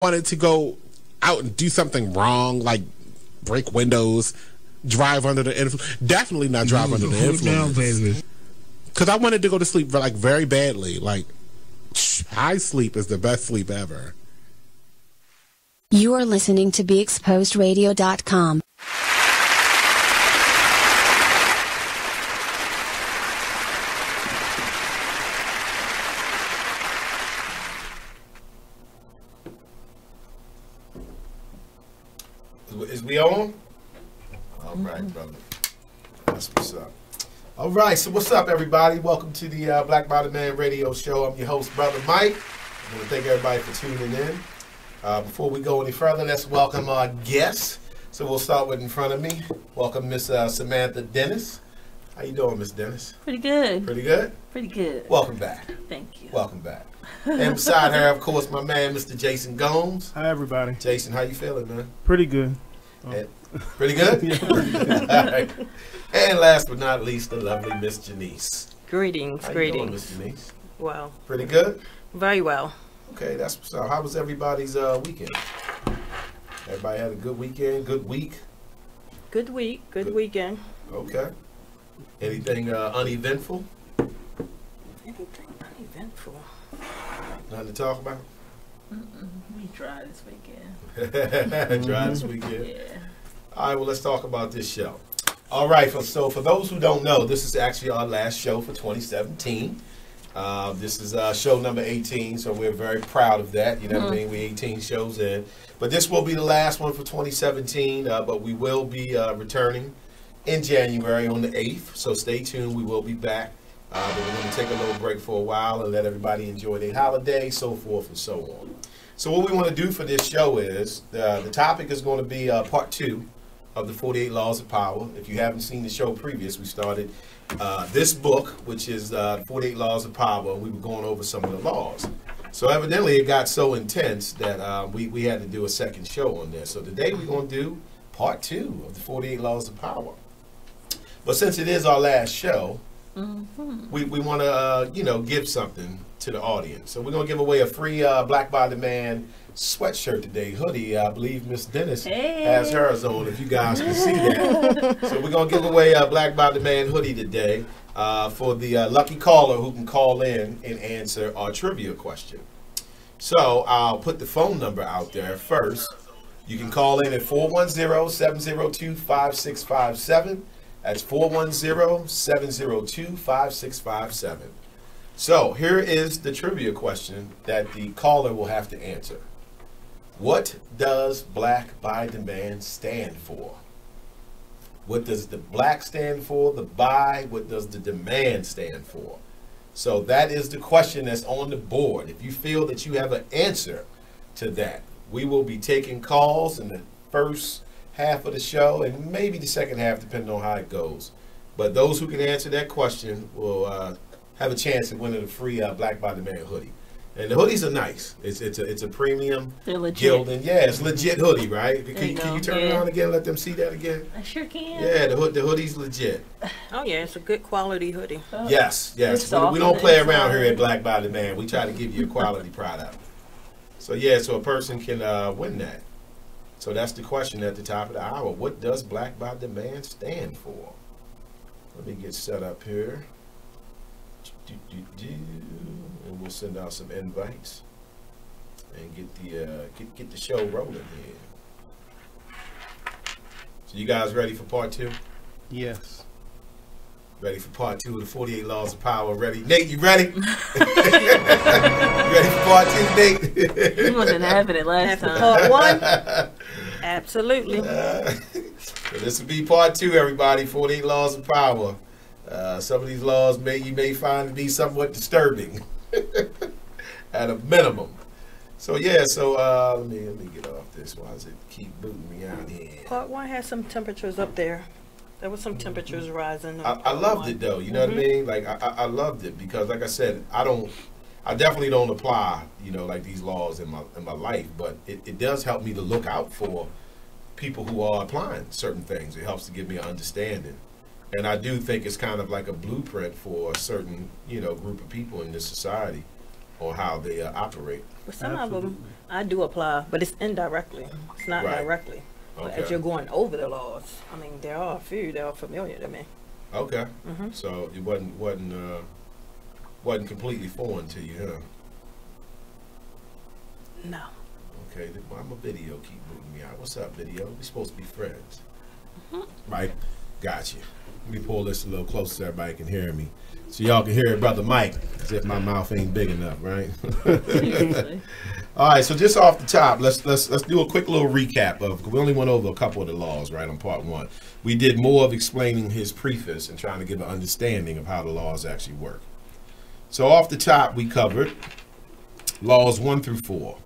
wanted to go out and do something wrong, like break windows, drive under the influence. Definitely not drive under the influence. Because I wanted to go to sleep like very badly. Like, high sleep is the best sleep ever. You are listening to BeExposedRadio.com. Is we on? All right, brother. That's what's up. All right, so what's up, everybody? Welcome to the Black Body Man Radio Show. I'm your host, Brother Mike. I want to thank everybody for tuning in. Before we go any further, let's welcome our guests. So we'll start with in front of me. Welcome Miss Samantha Dennis. How you doing, Miss Dennis? Pretty good. Pretty good? Pretty good. Welcome back. Thank you. Welcome back. And beside her, of course, my man, Mr. Jason Gomes. Hi, everybody. Jason, how you feeling, man? Pretty good. Pretty good? Yeah, pretty good. All right. And last but not least, the lovely Miss Janice. Greetings, How greetings. you doing, Miss Janice? Well, Pretty good? very well. Okay, that's what's up. How was everybody's weekend? Everybody had a good weekend, good week? Good week, good weekend. Okay. Anything uneventful? Anything uneventful? Nothing to talk about? We tried this weekend. Dry this weekend? Yeah. All right, well, let's talk about this show. All right, so for those who don't know, this is actually our last show for 2017. This is show number 18, so we're very proud of that. You know what I mean? We're 18 shows in. But this will be the last one for 2017, but we will be returning in January on the 8th, so stay tuned. We will be back. But we're going to take a little break for a while and let everybody enjoy their holiday, so forth and so on. So what we want to do for this show is, the topic is going to be part 2 of the 48 Laws of Power. If you haven't seen the show previous, we started this book, which is 48 Laws of Power. We were going over some of the laws. So evidently it got so intense that we had to do a second show on this. So today we're going to do part 2 of the 48 Laws of Power. But since it is our last show, we want to, give something to the audience. So we're going to give away a free Black Body Man sweatshirt today, hoodie. I believe Miss Dennis has hers on, if you guys can see that. So we're going to give away a Black Body Man hoodie today for the lucky caller who can call in and answer our trivia question. So I'll put the phone number out there first. You can call in at 410-702-5657. That's 410-702-5657. So here is the trivia question that the caller will have to answer. What does Black by Demand stand for? What does the black stand for? The by, what does the demand stand for? So that is the question that's on the board. If you feel that you have an answer to that, we will be taking calls in the first half of the show and maybe the second half, depending on how it goes. But those who can answer that question will have a chance at winning a free Black by Demand hoodie. And the hoodies are nice. It's a premium gilding. Yeah, it's legit hoodie, right? Can you turn around again and let them see that again? I sure can. Yeah, the hoodie's legit. Oh, yeah, it's a good quality hoodie. Yes. We don't play around here at Black by Demand. We try to give you a quality product. So, so a person can win that. So that's the question at the top of the hour. What does Black by Demand stand for? Let me get set up here. And we'll send out some invites and get the show rolling here. So you guys ready for part 2? Yes. Ready for part 2 of the 48 Laws of Power? Ready? Nate, you ready? You ready for part 2, Nate? He wasn't having it last time. Part 1? Absolutely. So this will be part 2, everybody. 48 Laws of Power. Some of these laws you may find to be somewhat disturbing at a minimum. So let me get off this. Why does it keep booting me out here? Part 1 has some temperatures up there. There was some temperatures rising. I loved it though. You know what I mean? Like I loved it because, like I said, I definitely don't apply like these laws in my life, but it does help me to look out for people who are applying certain things. It helps to give me an understanding. And I do think it's kind of like a blueprint for a certain, group of people in this society on how they operate. But some of them I do apply, but it's indirectly. It's not Right. directly. But Okay. as you're going over the laws, I mean, there are a few that are familiar to me. Okay. Mhm. So it wasn't completely foreign to you, huh? No. Okay. Why my video keep moving me out? What's up, video? We supposed to be friends, right? Got you. Let me pull this a little closer so everybody can hear me. So y'all can hear Brother Mike, as if my mouth ain't big enough, right? Seriously. All right, so just off the top, let's do a quick little recap of. We only went over a couple of the laws, right, on part one. We did more of explaining his preface and trying to give an understanding of how the laws actually work. So off the top, we covered laws 1 through 4.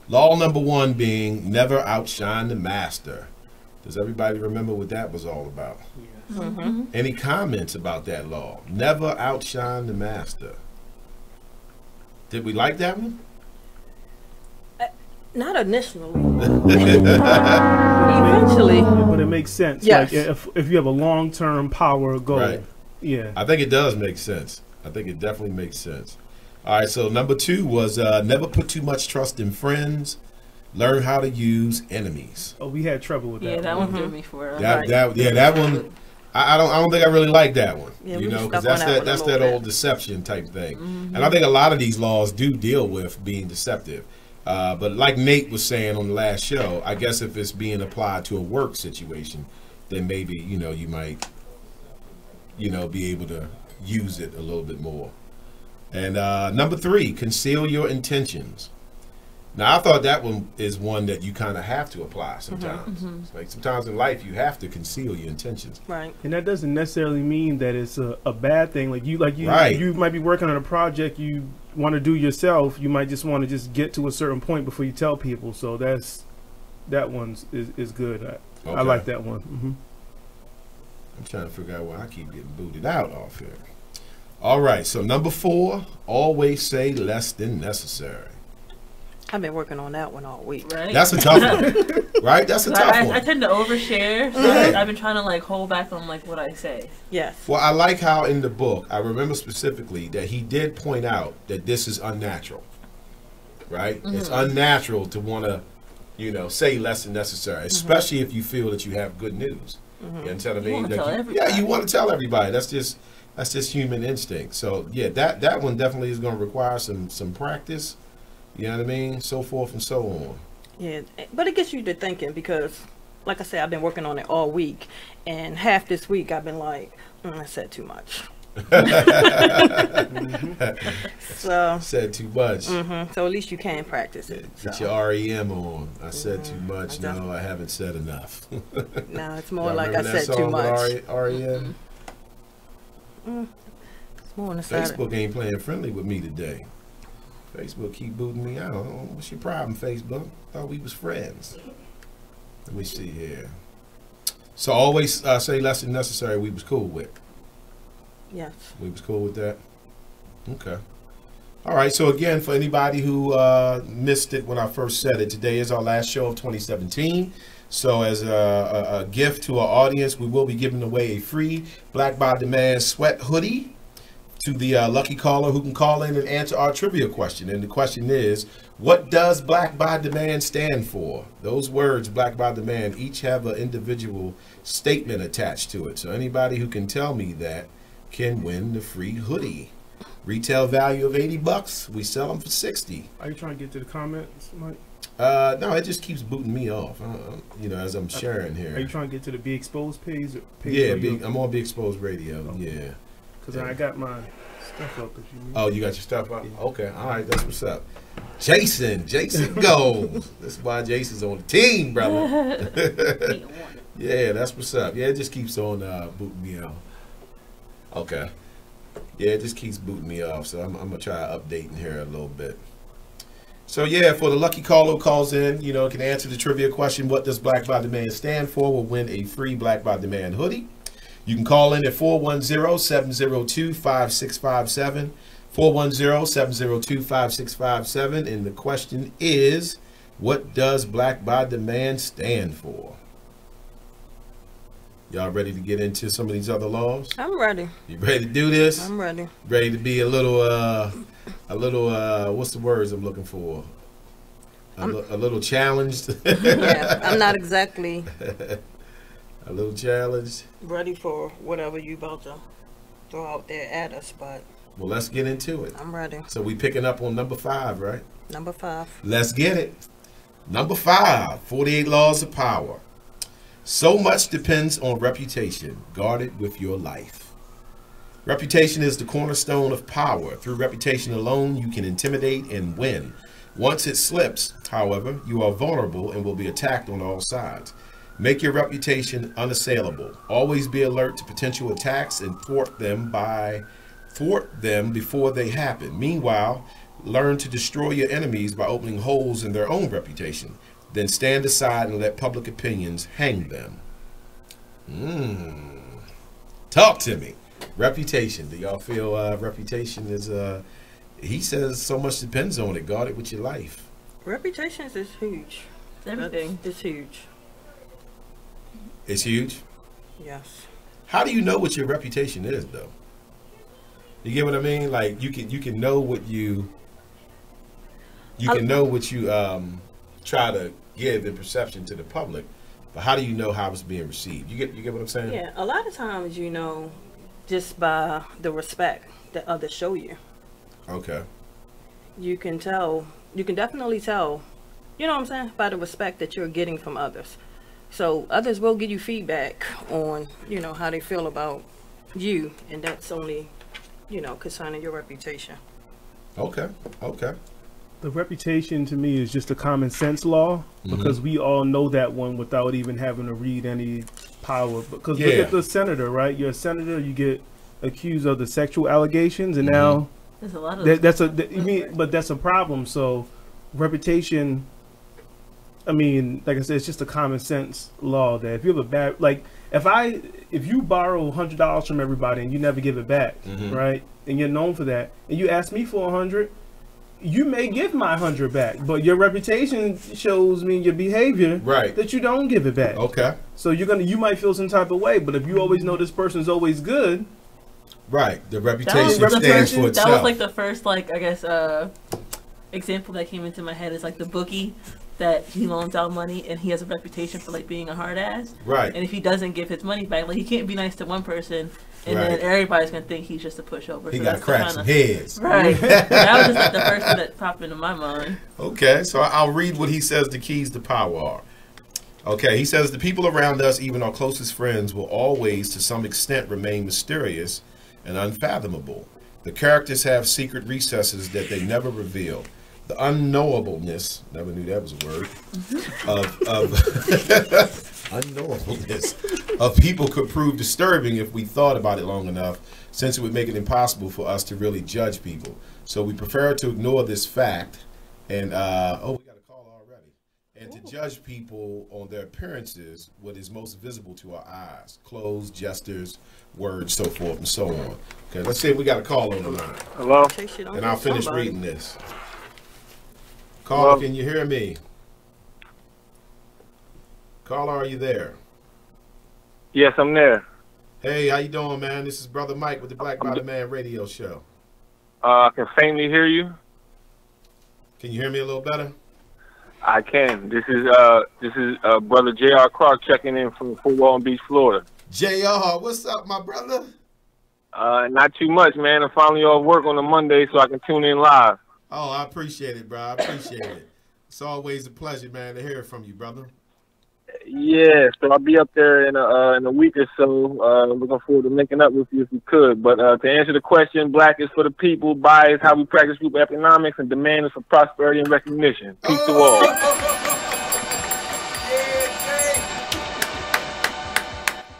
Law number 1 being never outshine the master. Does everybody remember what that was all about? Mm-hmm. Any comments about that law? Never outshine the master. Did we like that one? Not initially. Eventually. But it makes sense. Yes. Like if you have a long-term power goal. Right. Yeah. I think it does make sense. I think it definitely makes sense. All right, so number 2 was never put too much trust in friends. Learn how to use enemies. Oh, we had trouble with that. Yeah, that one threw me for a That one. I don't think I really like that one. Yeah, you we know, stuck because on that one a that's little that bit. old deception type thing. And I think a lot of these laws do deal with being deceptive. But like Nate was saying on the last show, I guess if it's being applied to a work situation, then maybe you might be able to use it a little bit more. And number 3, conceal your intentions. Now, I thought that one is one that you kind of have to apply sometimes. Like sometimes in life, you have to conceal your intentions. Right. And that doesn't necessarily mean that it's a bad thing. Like you Right. you might be working on a project you want to do yourself. You might just want to just get to a certain point before you tell people. So that one is good. I Okay. like that one. Mm-hmm. I'm trying to figure out why I keep getting booted out off here. All right, so number 4, always say less than necessary. I've been working on that one all week. Right? That's a tough one, right? That's a tough I one. tend to overshare, so I've been trying to like hold back on like what I say. Yes. Well, I like how in the book, I remember specifically that he did point out that this is unnatural, right? It's unnatural to want to, say less than necessary, especially if you feel that you have good news. You understand what I mean? wanna tell Yeah, everybody. you want to tell everybody. That's just human instinct. So yeah, that one definitely is going to require some practice. You know what I mean? So forth and so on. Yeah, but it gets you to thinking because, like I said, I've been working on it all week, and half this week I've been like, I said too much. So. Said too much. So at least you can practice it. Get So. your REM on. I said too much. I No, I haven't said enough. No, it's more Y'all like I remember that said too song with much. REM? It's more on the side. Facebook ain't playing friendly with me today. Facebook keep booting me out. What's your problem, Facebook? Thought we was friends. Let me see here. So always say less than necessary. We was cool with. Yes. We was cool with that. Okay. All right. So again, for anybody who missed it when I first said it, today is our last show of 2017. So as a gift to our audience, we will be giving away a free Black by Demand sweat hoodie to the lucky caller who can call in and answer our trivia question. And the question is, what does Black by Demand stand for? Those words, Black by Demand, each have an individual statement attached to it. So anybody who can tell me that can win the free hoodie. Retail value of $80. We sell them for $60. Are you trying to get to the comments, Mike? No, it just keeps booting me off. As I'm sharing here. Are you trying to get to the Be Exposed page? Yeah, I'm on Be Exposed Radio. Yeah. Because I got my stuff up. If you need. Oh, you got your stuff up? Okay, all right, that's what's up. Jason Gomes. That's why Jason's on the team, brother. Yeah, that's what's up. Yeah, it just keeps on booting me off. Okay. Yeah, it just keeps booting me off, so I'm going to try updating here a little bit. So, yeah, for the lucky caller who calls in, can answer the trivia question, what does Black by Demand stand for, will win a free Black by Demand hoodie. You can call in at 410-702-5657, 410-702-5657, and the question is, what does Black by Demand stand for? Y'all ready to get into some of these other laws? I'm ready. You ready to do this? I'm ready. Ready to be a little, what's the words I'm looking for? A little challenged. Yeah, I'm not exactly a little challenged. ready for whatever you about to throw out there at us, but Well, let's get into it. I'm ready. So we picking up on number 5, right? Number 5. Let's get it. Number 5, 48 laws of power. So much depends on reputation. Guard it with your life. Reputation is the cornerstone of power. Through reputation alone, you can intimidate and win. Once it slips, however, you are vulnerable and will be attacked on all sides. Make your reputation unassailable. Always be alert to potential attacks and thwart them before they happen. Meanwhile, learn to destroy your enemies by opening holes in their own reputation. Then stand aside and let public opinions hang them. Talk to me. Reputation. Do y'all feel reputation is, he says so much depends on it. Guard it with your life. Reputation is huge. Everything. It's huge. It's huge. Yes. How do you know what your reputation is, though? You get what I mean? Like you can know what you try to give in perception to the public, but how do you know how it's being received? You get what I'm saying? Yeah, a lot of times, just by the respect that others show you. Okay. You can definitely tell, you know what I'm saying, by the respect that you're getting from others. So others will give you feedback on, how they feel about you, and that's only, concerning your reputation. Okay. The reputation to me is just a common sense law, because we all know that one without even having to read any power. Because look at the senator, right? You're a senator, you get accused of the sexual allegations, and now there's a lot of but that's a problem. So reputation, I mean, like I said, it's just a common sense law that if you have a bad, like if you borrow $100 from everybody and you never give it back, right, and you're known for that, and you ask me for 100. You may give my 100 back, but your reputation shows me your behavior that you don't give it back. Okay. So you might feel some type of way, but if you always know this person's always good, right? The reputation stands for itself. That was like the first, example that came into my head is like the bookie that he loans out money and he has a reputation for being a hard ass. Right. And if he doesn't give his money back, he can't be nice to one person. And then everybody's going to think he's just a pushover. He got cracked some heads. Right. That was just the first thing that popped into my mind. Okay, so I'll read what he says the keys to power are. Okay, he says the people around us, even our closest friends, will always, to some extent, remain mysterious and unfathomable. The characters have secret recesses that they never reveal. The unknowableness, never knew that was a word, unknowableness of people could prove disturbing if we thought about it long enough, since it would make it impossible for us to really judge people. So we prefer to ignore this fact and, we got a call already, and to judge people on their appearances, what is most visible to our eyes, clothes, gestures, words, so forth and so on. Okay, let's see if we got a call on the line. Hello? And I'll finish reading this. Caller, can you hear me? Caller, are you there? Yes, I'm there. Hey, how you doing, man? This is Brother Mike with the Black Bottom Man Radio Show. I can faintly hear you. Can you hear me a little better? I can. This is Brother J.R. Clark checking in from Fort Walton Beach, Florida. J.R., what's up, my brother? Not too much, man. I'm finally off work on a Monday so I can tune in live. Oh, I appreciate it, bro. I appreciate it. It's always a pleasure, man, to hear from you, brother. Yeah, so I'll be up there in a week or so. Looking forward to linking up with you if we could. But to answer the question, black is for the people, buy is how we practice group economics, and demand is for prosperity and recognition. Peace to all.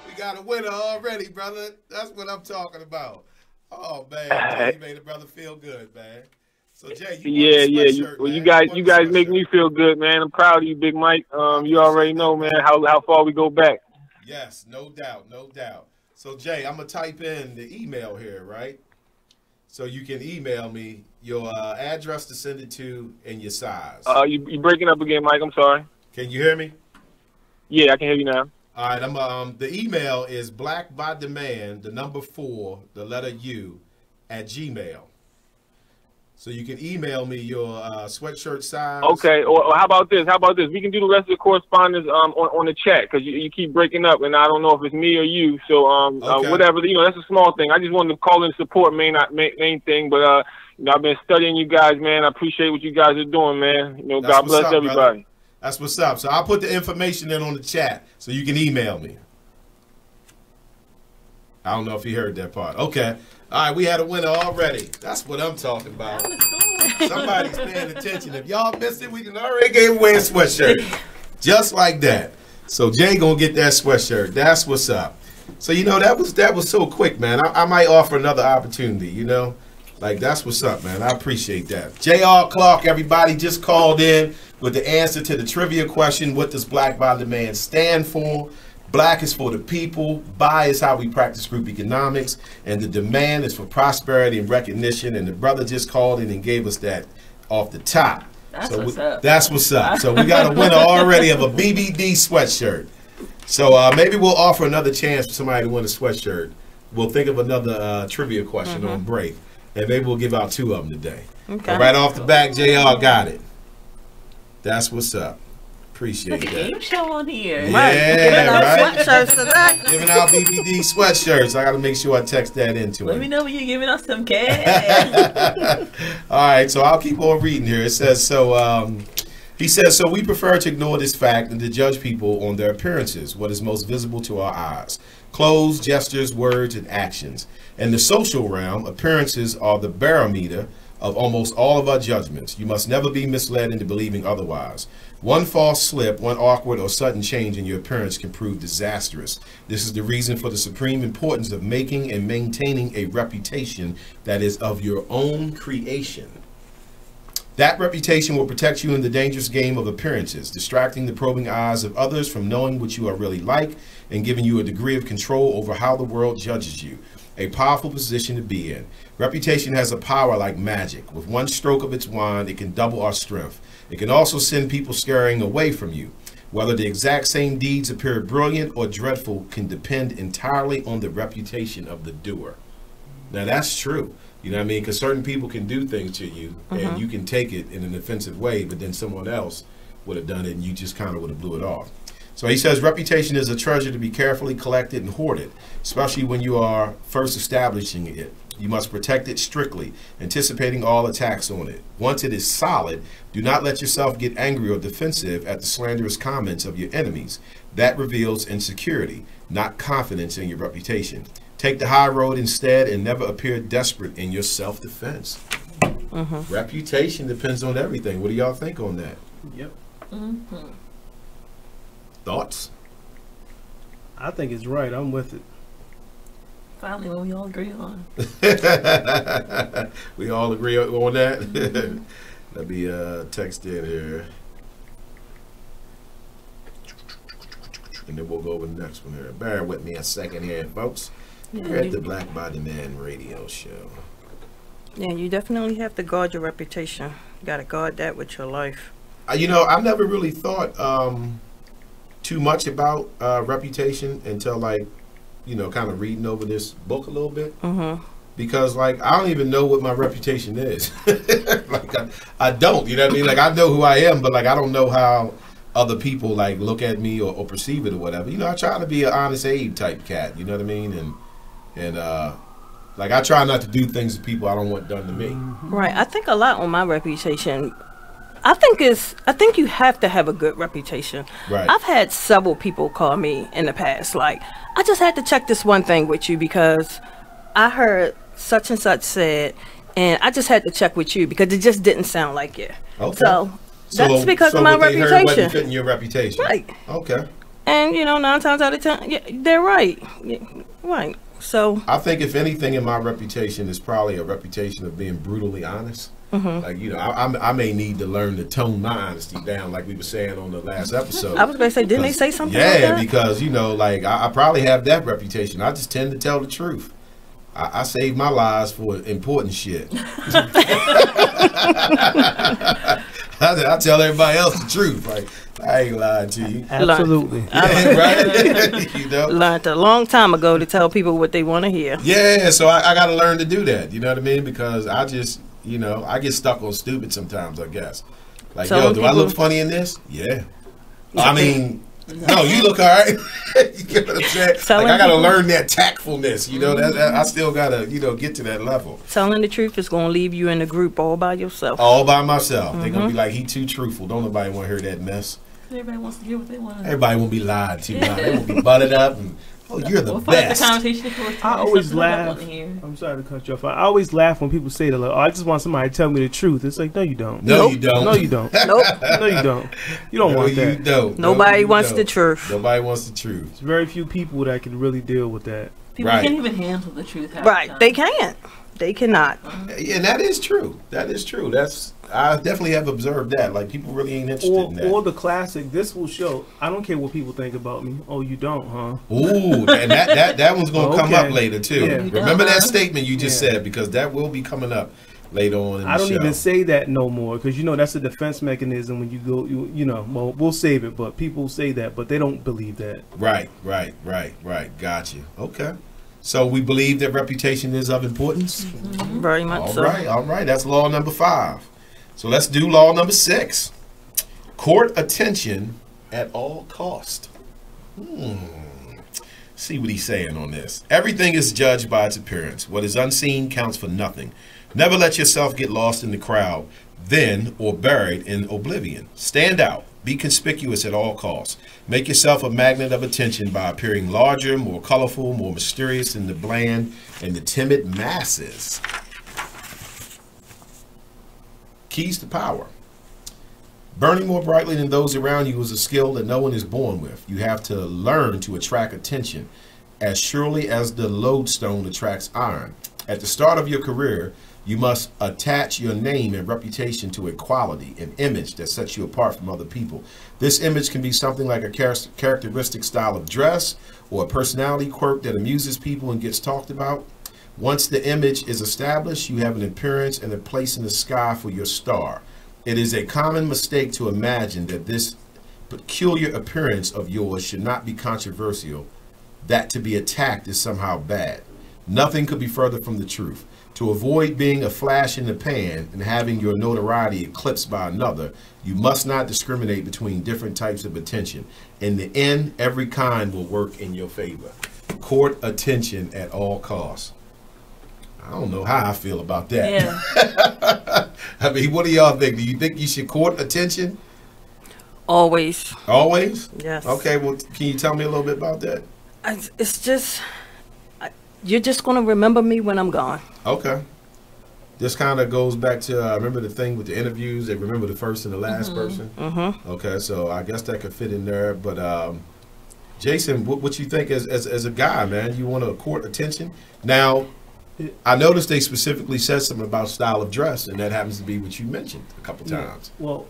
We got a winner already, brother. That's what I'm talking about. Oh, man. You made a brother feel good, man. So Jay, you guys make me feel good, man. I'm proud of you, Big Mike. You already know, man, how far we go back. Yes, no doubt. So Jay, I'm gonna type in the email here, right? So you can email me your address to send it to and your size. You breaking up again, Mike? I'm sorry. Can you hear me? Yeah, I can hear you now. All right, the email is blackbydemand, the number 4, the letter U, at Gmail. So you can email me your sweatshirt size. Okay, or how about this? We can do the rest of the correspondence on the chat, because you keep breaking up, and I don't know if it's me or you. So okay. Whatever, that's a small thing. I just wanted to call in support, main thing. But I've been studying you guys, man. I appreciate what you guys are doing, man. God bless everybody. Brother. That's what's up. So I'll put the information in on the chat so you can email me. I don't know if you heard that part. Okay. All right, we had a winner already. That's what I'm talking about. Somebody's paying attention. If y'all missed it, we can already give away a sweatshirt. Just like that. So Jay gonna get that sweatshirt. That's what's up. So that was so quick, man. I might offer another opportunity, Like, that's what's up, man. I appreciate that. J.R. Clark, everybody, just called in with the answer to the trivia question, what does Black by Demand stand for? Black is for the people, buy is how we practice group economics, and the demand is for prosperity and recognition, and the brother just called in and gave us that off the top. That's what's up. That's what's up. So we got a winner already of a BBD sweatshirt. So maybe we'll offer another chance for somebody to win a sweatshirt. We'll think of another trivia question on break, and maybe we'll give out 2 of them today. Okay. But right off the back, JR got it. That's what's up. Appreciate that. Game show on here. Yeah, right. Sweatshirts today. Giving out BBD sweatshirts. I got to make sure I text that into it. Let me know when you're giving us some cash. All right, so I'll keep on reading here. It says, he says, so we prefer to ignore this fact and to judge people on their appearances, what is most visible to our eyes. Clothes, gestures, words, and actions. In the social realm, appearances are the barometer of almost all of our judgments. You must never be misled into believing otherwise. One false slip, one awkward or sudden change in your appearance can prove disastrous. This is the reason for the supreme importance of making and maintaining a reputation that is of your own creation. That reputation will protect you in the dangerous game of appearances, distracting the probing eyes of others from knowing what you are really like and giving you a degree of control over how the world judges you. A powerful position to be in. Reputation has a power like magic. With one stroke of its wand, it can double our strength. It can also send people scurrying away from you. Whether the exact same deeds appear brilliant or dreadful can depend entirely on the reputation of the doer. Now that's true. You know what I mean? Because certain people can do things to you and you can take it in an offensive way, but then someone else would have done it and you just kind of would have blew it off. So he says reputation is a treasure to be carefully collected and hoarded, especially when you are first establishing it. You must protect it strictly, anticipating all attacks on it. Once it is solid, do not let yourself get angry or defensive at the slanderous comments of your enemies. That reveals insecurity, not confidence in your reputation. Take the high road instead and never appear desperate in your self-defense. Reputation depends on everything. What do y'all think on that? Yep. Thoughts? I think it's right. I'm with it. Finally, what we all agree on. We all agree on that? Let me text in here. And then we'll go over the next one here. Bear with me a second here, folks. We're at the Black by Demand radio show. Yeah, you definitely have to guard your reputation. You got to guard that with your life. You know, I never really thought too much about reputation until, like, you know, kind of reading over this book a little bit. Because, like, I don't even know what my reputation is. Like, I don't, you know what I mean? Like, I know who I am, but, like, I don't know how other people, like, look at me or perceive it or whatever. You know, I try to be an Honest Abe type cat, you know what I mean? And like, I try not to do things to people I don't want done to me. Right. I think a lot on my reputation. I think you have to have a good reputation. Right. I've had several people call me in the past, like, I just had to check this one thing with you because I heard such and such said, and I just had to check with you because it just didn't sound like you. Okay. So that's because of my what reputation. They heard wasn't fitting your reputation. Right. Okay. And, you know, 9 times out of 10, yeah, they're right. Yeah, right. So I think if anything in my reputation is probably a reputation of being brutally honest. Like, you know, I may need to learn to tone my honesty down, like we were saying on the last episode. I was going to say, didn't they say something like that? Yeah, because, you know, like, I probably have that reputation. I just tend to tell the truth. I save my lies for important shit. I tell everybody else the truth. Like, I ain't lying to you. Absolutely. Right? You know? Learned a long time ago to tell people what they want to hear. Yeah, so I got to learn to do that. You know what I mean? Because I just, I get stuck on stupid sometimes, I guess. Like, Some do I look funny in this? Yeah. I mean, no, you look all right. You get what I'm saying? Like, I got to learn that tactfulness. That I still got to, get to that level. Telling the truth is going to leave you in a group all by yourself. All by myself. They're going to be like, he too truthful. Don't nobody want to hear that mess. Everybody wants to hear what they want. Everybody won't be lied to. Yeah. They won't be butted up. And, you're the best. I always laugh. I'm sorry to cut you off. I always laugh when people say that. Like, I just want somebody to tell me the truth. It's like, no, you don't. No, you don't. No, you don't. Nope. No, you don't. You don't want that. You don't. Nobody wants the truth. Nobody wants the truth. There's very few people that can really deal with that. People can't even handle the truth. Right. They can't. They cannot. Yeah, and that is true. That is true. I definitely have observed that. Like, people really ain't interested in that. Or the classic, this will show. I don't care what people think about me. Oh, you don't, huh? Ooh, and that one's going to come up later, too. Yeah. Remember that statement you just said, because that will be coming up later on in the show. I don't even say that no more, because, that's a defense mechanism when you go, well, we'll save it, but people say that, but they don't believe that. Right. Got you. Okay. So we believe that reputation is of importance? Mm-hmm. Very much so. All right. That's law number 5. So let's do law number 6. Court attention at all cost. See what he's saying on this. Everything is judged by its appearance. What is unseen counts for nothing. Never let yourself get lost in the crowd, then or buried in oblivion. Stand out. Be conspicuous at all costs. Make yourself a magnet of attention by appearing larger, more colorful, more mysterious than the bland and the timid masses. Keys to power. Burning more brightly than those around you is a skill that no one is born with. You have to learn to attract attention as surely as the lodestone attracts iron. At the start of your career, you must attach your name and reputation to a quality, an image that sets you apart from other people. This image can be something like a characteristic style of dress or a personality quirk that amuses people and gets talked about. Once the image is established, you have an appearance and a place in the sky for your star. It is a common mistake to imagine that this peculiar appearance of yours should not be controversial, that to be attacked is somehow bad. Nothing could be further from the truth. To avoid being a flash in the pan and having your notoriety eclipsed by another, you must not discriminate between different types of attention. In the end, every kind will work in your favor. Court attention at all costs. I don't know how I feel about that. Yeah. I mean, what do y'all think? Do you think you should court attention? Always. Always? Yes. Okay, well, can you tell me a little bit about that? It's just, you're just going to remember me when I'm gone. Okay. This kind of goes back to, remember the thing with the interviews, they remember the first and the last person? Mm-hmm. Okay, so I guess that could fit in there. But Jason, what you think as a guy, man? You want to court attention? Now, I noticed they specifically said something about style of dress, and that happens to be what you mentioned a couple times. Well,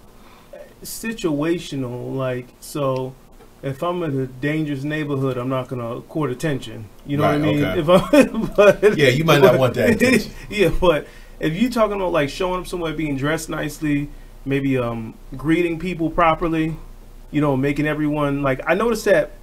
situational, like, so if I'm in a dangerous neighborhood, I'm not going to court attention. You know what I mean? Okay. Yeah, you might not want that attention. Yeah, but if you're talking about like showing up somewhere, being dressed nicely, maybe greeting people properly, making everyone, like, I noticed that,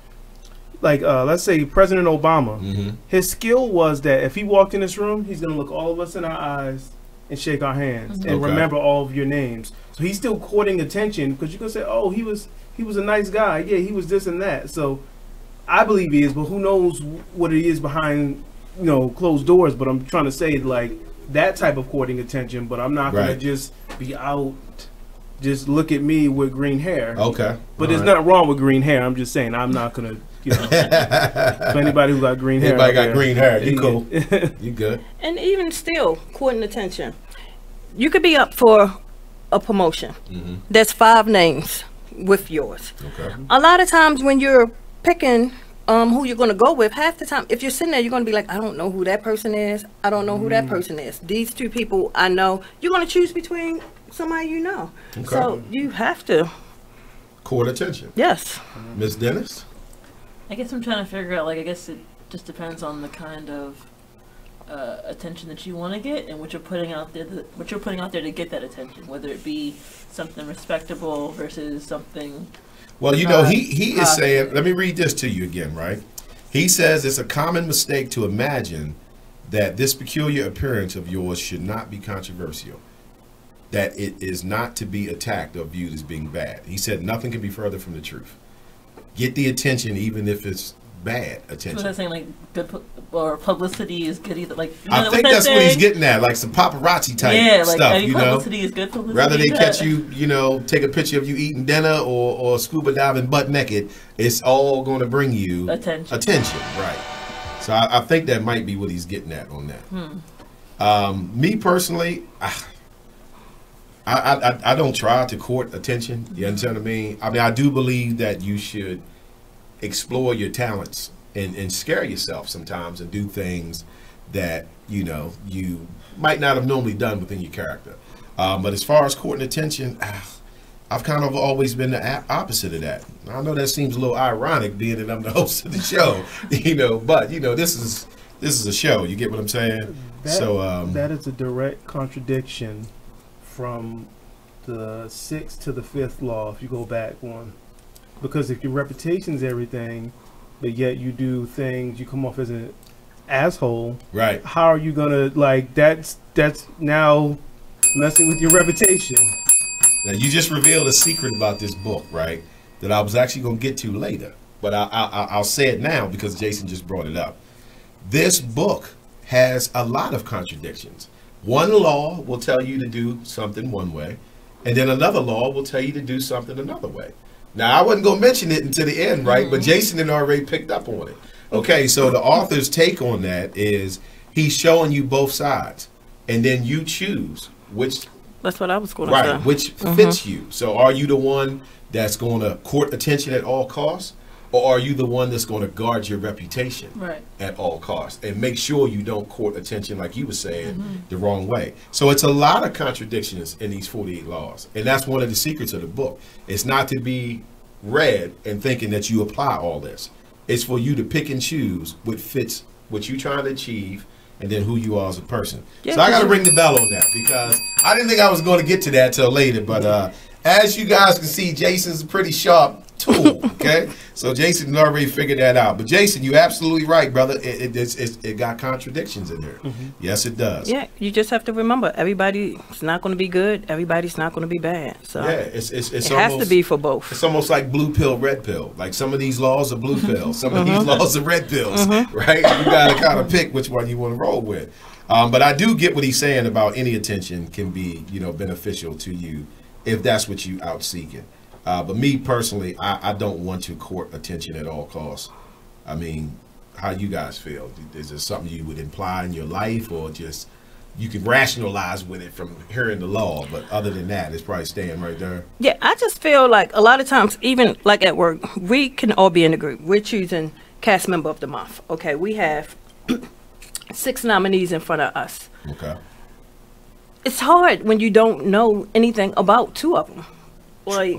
like, let's say President Obama, his skill was that if he walked in this room, he's going to look all of us in our eyes and shake our hands and remember all of your names. So he's still courting attention because you can say, oh, he was a nice guy. Yeah, he was this and that. So I believe he is, but who knows what it is behind, closed doors. But I'm trying to say, like, that type of courting attention, but I'm not going to just be out, just look at me with green hair. Okay. But there's nothing wrong with green hair. I'm just saying I'm not going to, for anybody who got green hair. Anybody got green hair, you cool. You good. And even still, courting attention. You could be up for a promotion. There's 5 names with yours. Okay. A lot of times when you're picking who you're going to go with, half the time, if you're sitting there, you're going to be like, I don't know who that person is. I don't know who that person is. These 2 people I know. You're going to choose between somebody you know. Okay. So you have to court attention. Yes. Miss Dennis? I guess I'm trying to figure out, like, I guess it just depends on the kind of attention that you want to get and what you're putting out there, to get that attention, whether it be something respectable versus something. Well, you know, he is saying, let me read this to you again, right? He says it's a common mistake to imagine that this peculiar appearance of yours should not be controversial, that it is not to be attacked or viewed as being bad. He said nothing can be further from the truth. Get the attention even if it's bad attention. So they're saying like good or publicity is good either. Like I think that's what he's getting at, like some paparazzi type stuff. You know, publicity is good. Publicity rather they is catch you, you know, take a picture of you eating dinner or scuba diving butt naked, it's all going to bring you attention, right? So I think that might be what he's getting at on that. Me personally, I don't try to court attention. You understand what I mean? I mean, I do believe that you should explore your talents and scare yourself sometimes and do things that, you know, you might not have normally done within your character. But as far as courting attention, I've kind of always been the opposite of that. I know that seems a little ironic being that I'm the host of the show, you know, but, you know, this is a show. You get what I'm saying? That is a direct contradiction from the 6th to the 5th law, if you go back one. Because if your reputation's everything, but yet you do things, you come off as an asshole. Right. How are you gonna, like, that's now messing with your reputation. Now you just revealed a secret about this book, right? That I was actually gonna get to later, but I'll say it now because Jason just brought it up. This book has a lot of contradictions. One law will tell you to do something one way, and then another law will tell you to do something another way. Now, I wasn't going to mention it until the end, right? But Jason had already picked up on it. Okay, so the author's take on that is he's showing you both sides, and then you choose which. That's what I was going to say. Right, which fits you. So are you the one that's going to court attention at all costs, or are you the one that's going to guard your reputation at all costs and make sure you don't court attention, like you were saying, the wrong way? So it's a lot of contradictions in these 48 laws, and that's one of the secrets of the book. It's not to be read and thinking that you apply all this. It's for you to pick and choose what fits what you're trying to achieve and then who you are as a person. So I got to ring the bell on that because I didn't think I was going to get to that till later, but as you guys can see, Jason's a pretty sharp tool, okay? So Jason already figured that out. But Jason, you're absolutely right, brother. It got contradictions in there. Yes, it does. Yeah, you just have to remember, everybody's not going to be good. Everybody's not going to be bad. So yeah, it almost, has to be for both. It's almost like blue pill, red pill. Like some of these laws are blue pills. Some of these laws are red pills, right? You got to kind of pick which one you want to roll with. But I do get what he's saying about any attention can be, you know, beneficial to you if that's what you out seeking. But me personally, I don't want to court attention at all costs. I mean, how you guys feel? Is there something you would imply in your life, or just you can rationalize with it from hearing the law? But other than that, it's probably staying right there. Yeah, I just feel like a lot of times, even like at work, we can all be in a group. We're choosing cast member of the month. Okay, we have 6 nominees in front of us. Okay. It's hard when you don't know anything about 2 of them. Like,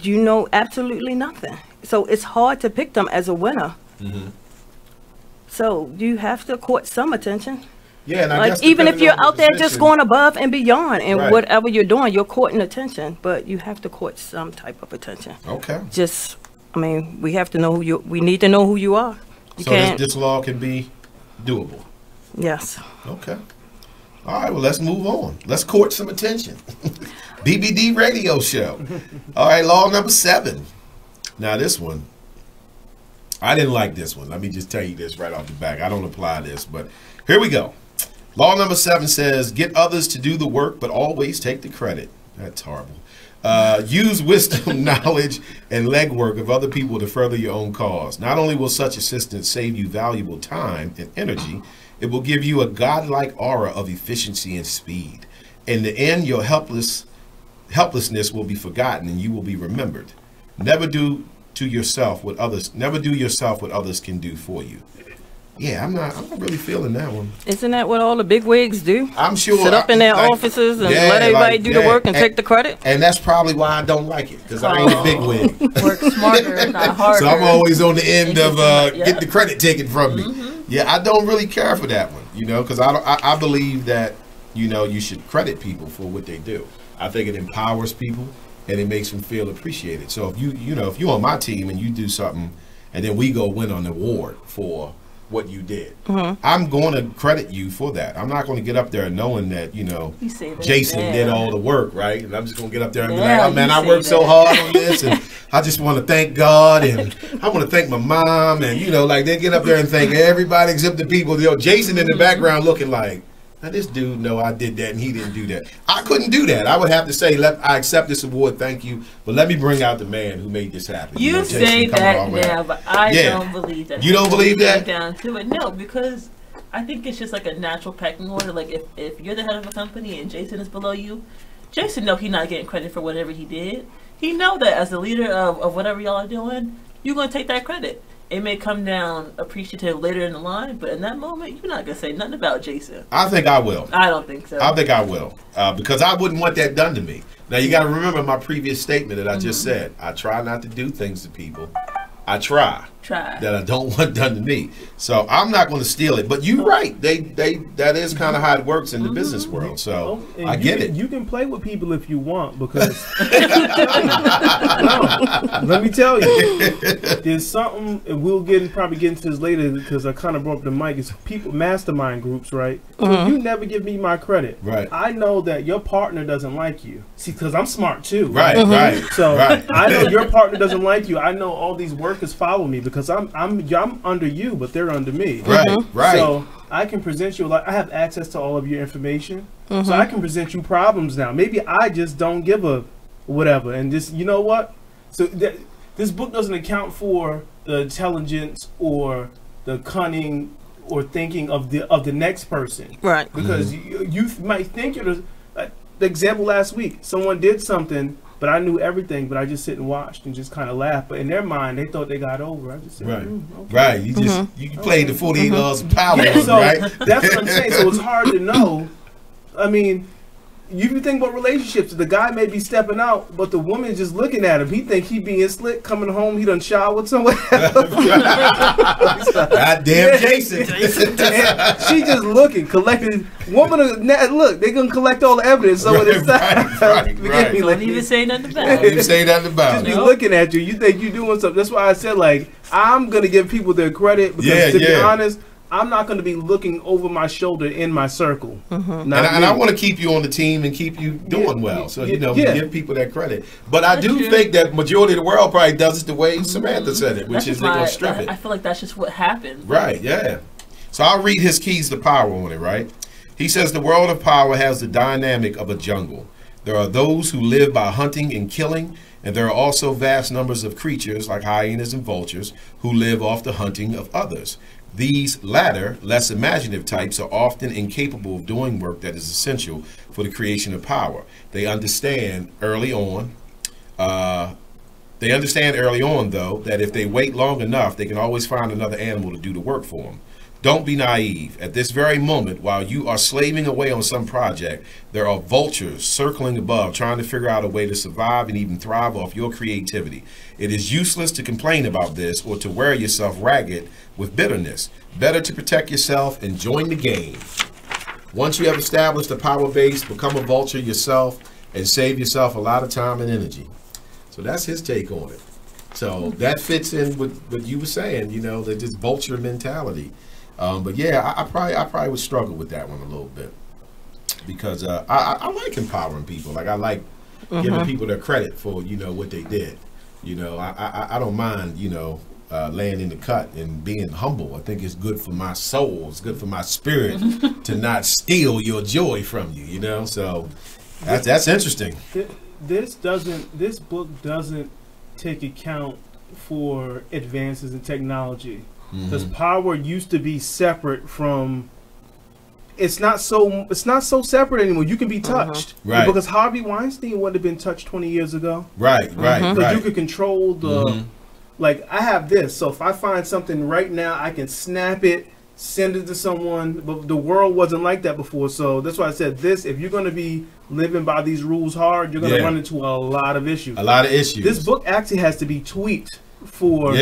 you know absolutely nothing. So it's hard to pick them as a winner. So you have to court some attention. Yeah, and I like guess even if you're out there just going above and beyond and whatever you're doing, you're courting attention, but you have to court some type of attention. Okay. Just, I mean, we have to know we need to know who you are. You so this law can be doable. Yes. Okay. All right, well, let's move on. Let's court some attention. BBD radio show. All right, law number 7. Now, this one, I didn't like this one. Let me just tell you this right off the back. I don't apply this, but here we go. Law number 7 says, get others to do the work, but always take the credit. That's horrible. Use wisdom, knowledge, and legwork of other people to further your own cause. Not only will such assistance save you valuable time and energy, it will give you a godlike aura of efficiency and speed. In the end, your helplessness will be forgotten and you will be remembered. Never do yourself what others can do for you. Yeah, I'm not really feeling that one. Isn't that what all the big wigs do? I'm sure. Sit up in their offices and let everybody do the work and take the credit? And that's probably why I don't like it, because I ain't a big wig. Work smarter, not harder. So I'm always on the end of get the credit taken from me. Yeah, I don't really care for that one. you know, because I believe that, you know, you should credit people for what they do. I think it empowers people and it makes them feel appreciated. So if if you're on my team and you do something and then we go win an award for what you did, I'm going to credit you for that. I'm not going to get up there knowing that, you know, Jason did all the work, right? And I'm just going to get up there and be like, oh man, I worked so hard on this, and I just want to thank God, and I want to thank my mom, and, you know, like, they get up there and thank everybody except the people. You know, Jason in the background looking like, now this dude know I did that and he didn't do that. I couldn't do that. I would have to say, I accept this award, thank you, but let me bring out the man who made this happen. You know, say that now, but I don't believe that. You don't believe that? Down to it, no, because I think it's just like a natural pecking order. Like if you're the head of a company and Jason is below you, Jason know he's not getting credit for whatever he did. He know that as the leader of whatever y'all are doing, you're gonna take that credit. It may come down appreciative later in the line, but in that moment, you're not going to say nothing about Jason. I think I will. I don't think so. I think I will. Because I wouldn't want that done to me. Now, you got to remember my previous statement that I just said. I try not to do things to people. I try. That I don't want done to me. So I'm not going to steal it. But you're right. That is kind of how it works in the business world. So I get it. You can play with people if you want, because let me tell you, there's something, and we'll probably get into this later because I kind of brought up the mic. It's people, mastermind groups, right? So you never give me my credit. Right. I know that your partner doesn't like you. See, because I'm smart too. Right. Right. So I know your partner doesn't like you. I know all these workers follow me because I'm under you, but they're under me. Right, right. So I can present you, like, I have access to all of your information, so I can present you problems now. Maybe I just don't give a whatever, and just, you know what? So this book doesn't account for the intelligence or the cunning or thinking of the next person, right? Because you might think you're the example last week. Someone did something, but I knew everything, but I just sit and watched and just kind of laughed. But in their mind, they thought they got over. I just said, right, okay. Right. You just you played the 48 laws of power, so right? That's what I'm saying. So it's hard to know. I mean, you think about relationships. The guy may be stepping out, but the woman just looking at him. He think he being slick, coming home, he done showered somewhere else. Goddamn Jason. She just looking, collecting. Woman, look, they gonna collect all the evidence. So it's right. Don't even say nothing about it. Don't even say nothing about just it. be looking at you. You think you doing something. That's why I said, like, I'm gonna give people their credit because to be honest, I'm not going to be looking over my shoulder in my circle. And I want to keep you on the team and keep you doing well. So, give people that credit. But I do think that majority of the world probably does it the way Samantha said it, which is they're going to strip it. I feel like that's just what happens. Right, yeah. So I'll read his keys to power on it, right? He says the world of power has the dynamic of a jungle. There are those who live by hunting and killing, and there are also vast numbers of creatures like hyenas and vultures who live off the hunting of others. These latter, less imaginative types are often incapable of doing work that is essential for the creation of power. They understand early on, though, that if they wait long enough, they can always find another animal to do the work for them. Don't be naive. At this very moment, while you are slaving away on some project, there are vultures circling above, trying to figure out a way to survive and even thrive off your creativity. It is useless to complain about this or to wear yourself ragged with bitterness. Better to protect yourself and join the game. Once you have established a power base, become a vulture yourself and save yourself a lot of time and energy. So that's his take on it. So that fits in with what you were saying, that this vulture mentality. But yeah, I probably would struggle with that one a little bit because I like empowering people. Like I like giving people their credit for what they did. I don't mind laying in the cut and being humble. I think it's good for my soul. It's good for my spirit to not steal your joy from you. So that's interesting. This book doesn't take account for advances in technology. Because power used to be separate from. It's not so separate anymore. You can be touched, right? Because Harvey Weinstein wouldn't have been touched 20 years ago, right? Because you could control the. Like I have this, so if I find something right now, I can snap it, send it to someone. But the world wasn't like that before, so that's why I said this. If you're going to be living by these rules hard, you're going to run into a lot of issues. This book actually has to be tweaked for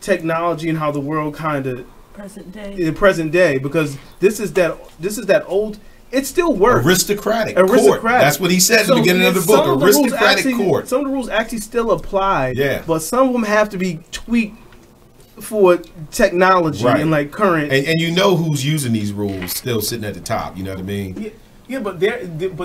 technology and how the world kind of present day. In present day, because this is that old. It still works. Aristocratic court. That's what he said at the beginning of the book. Aristocratic court. Some of the rules actually still apply. Yeah. But some of them have to be tweaked for technology and like current. And you know who's using these rules still sitting at the top. You know what I mean? Yeah, but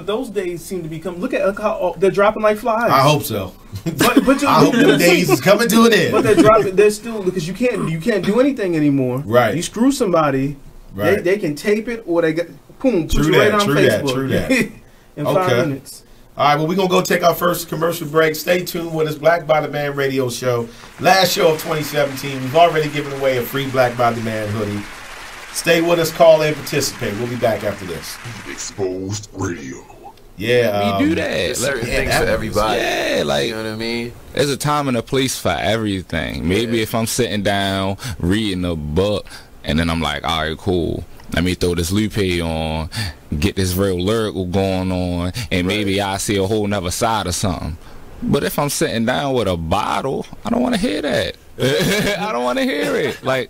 those days seem to become. Look at how they're dropping like flies. I hope so. But I hope the days is coming to an end. But they're dropping. They're still, because you can't do anything anymore. Right. You screw somebody. Right. They can tape it, or they get boom, put you right on Facebook. True that. In 5 minutes. All right, well, we're going to go take our first commercial break. Stay tuned with us, Black by the Man radio show. Last show of 2017. We've already given away a free Black by the Man hoodie. Stay with us, call in, participate. We'll be back after this. Exposed Radio. Yeah. We do that. Certain things for everybody. Yeah, like, you know what I mean? There's a time and a place for everything. Maybe if I'm sitting down reading a book and then I'm like, all right, cool. Let me throw this Lupe on, get this real lyrical going on, and maybe I see a whole nother side of something. But if I'm sitting down with a bottle, I don't want to hear that. I don't want to hear it. Like,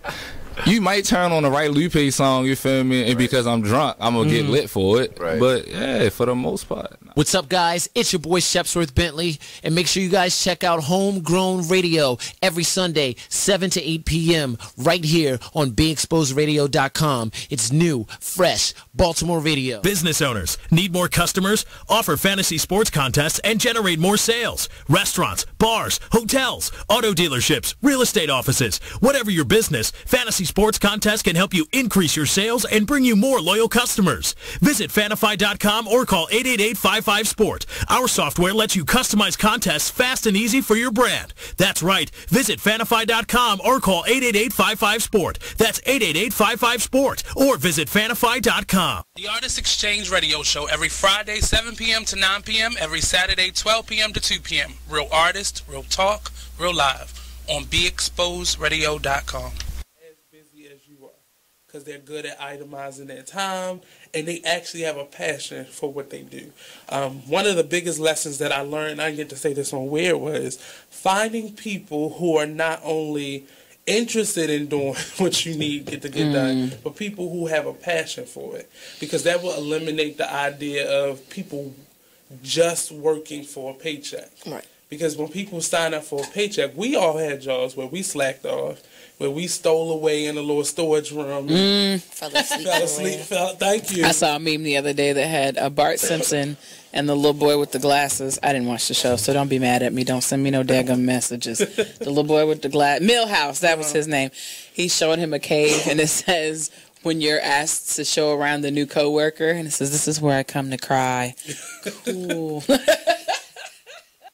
you might turn on the right Lupe song, you feel me? And because I'm drunk, I'm going to get lit for it. Right. But, yeah, for the most part. What's up, guys? It's your boy Shepsworth Bentley, and make sure you guys check out Homegrown Radio every Sunday, 7 to 8 p.m. right here on BeExposedRadio.com. It's new, fresh Baltimore radio. Business owners need more customers? Offer fantasy sports contests and generate more sales. Restaurants, bars, hotels, auto dealerships, real estate offices. Whatever your business, fantasy sports contests can help you increase your sales and bring you more loyal customers. Visit Fanify.com or call 888-55-SPORT. Our software lets you customize contests fast and easy for your brand. That's right. Visit Fanify.com or call 888-55-SPORT. That's 888-55-SPORT. Or visit Fanify.com. The Artist Exchange Radio Show every Friday, 7 p.m. to 9 p.m. Every Saturday, 12 p.m. to 2 p.m. Real artist, real talk, real live on BeExposedRadio.com. Because they're good at itemizing their time, and they actually have a passion for what they do. One of the biggest lessons that I learned, I get to say this on Weird, was finding people who are not only interested in doing what you need to get done, but people who have a passion for it. Because that will eliminate the idea of people just working for a paycheck. Right. Because when people sign up for a paycheck, we all had jobs where we slacked off, where we stole away in a little storage room. Fell asleep. Thank you. I saw a meme the other day that had Bart Simpson and the little boy with the glasses. I didn't watch the show, so don't be mad at me. Don't send me no daggum messages. The little boy with the glass, Millhouse, that was his name. He's showing him a cave, and it says, when you're asked to show around the new coworker, and it says, this is where I come to cry. Cool.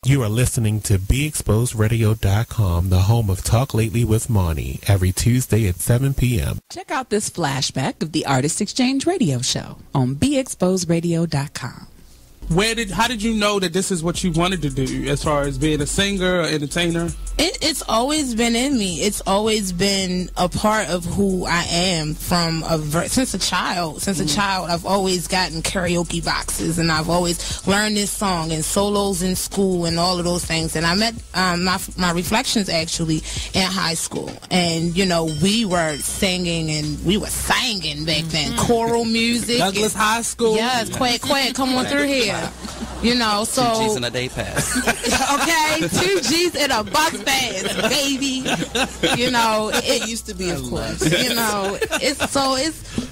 You are listening to BeExposedRadio.com, the home of Talk Lately with Monty, every Tuesday at 7 p.m. Check out this flashback of the Artist Exchange Radio Show on BeExposedRadio.com. How did you know that this is what you wanted to do as far as being a singer or entertainer? It's always been in me. It's always been a part of who I am since a child. Since a child, I've always gotten karaoke boxes, and I've always learned this song and solos in school and all of those things. And I met my Reflections actually in high school, and we were singing and we were singing back then, choral music. Douglas High School. Yes, quack, come on through here. So 2 G's in a day pass. Okay, 2 G's in a bus pass, baby. It used to be, of course.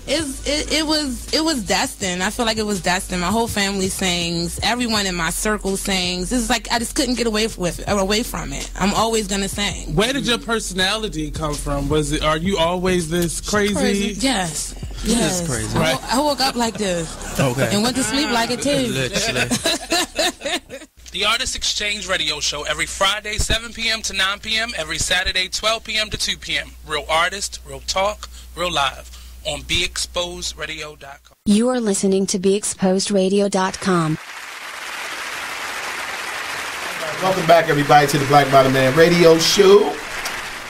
It was destined. I feel like it was destined. My whole family sings. Everyone in my circle sings. It's like I just couldn't get away from it. I'm always gonna sing. Where did your personality come from? Are you always this crazy? Yes. Yes. That's crazy. Right? I woke up like this. Okay. And went to sleep like it too. The Artist Exchange Radio Show every Friday, 7 p.m. to 9 p.m. Every Saturday, 12 p.m. to 2 p.m. Real artist, real talk, real live on BeExposedRadio.com. You are listening to BeExposedRadio.com. Welcome back, everybody, to the Black by the Man radio show.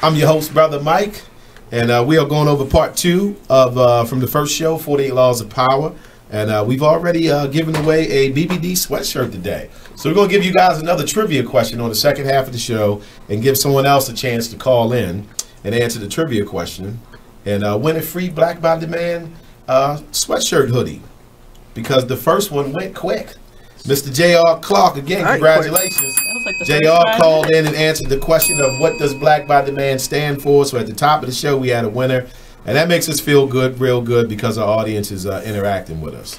I'm your host, Brother Mike. And we are going over part 2 of from the first show, 48 Laws of Power. And we've already given away a BBD sweatshirt today. So we're going to give you guys another trivia question on the second half of the show and give someone else a chance to call in and answer the trivia question. and win a free Black by Demand sweatshirt hoodie, because the first one went quick. Mr. J.R. Clark, again, congratulations. J.R. called in and answered the question of what does Black by Demand stand for. So at the top of the show, we had a winner. And that makes us feel good, real good, because our audience is interacting with us.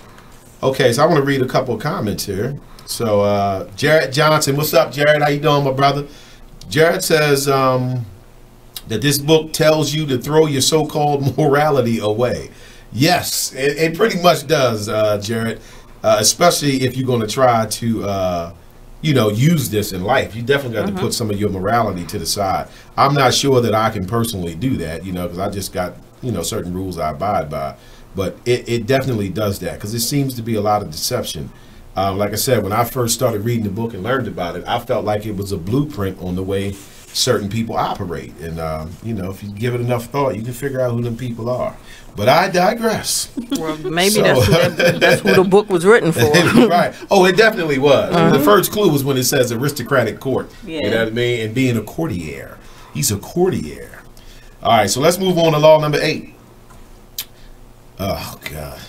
Okay, so I want to read a couple of comments here. So Jared Johnson, what's up, Jared? How you doing, my brother? Jared says that this book tells you to throw your so-called morality away. Yes, it pretty much does, Jared. Especially if you're going to try to, use this in life. You definitely got to put some of your morality to the side. I'm not sure that I can personally do that, because I just got, certain rules I abide by. But it definitely does that, because it seems to be a lot of deception. Like I said, when I first started reading the book and learned about it, I felt like it was a blueprint on the way certain people operate. And, if you give it enough thought, you can figure out who them people are. But I digress. Well, maybe that's who the book was written for. Right. Oh, it definitely was. The first clue was when it says aristocratic court. Yeah. You know what I mean? And being a courtier. He's a courtier. All right, so let's move on to law number 8. Oh, God.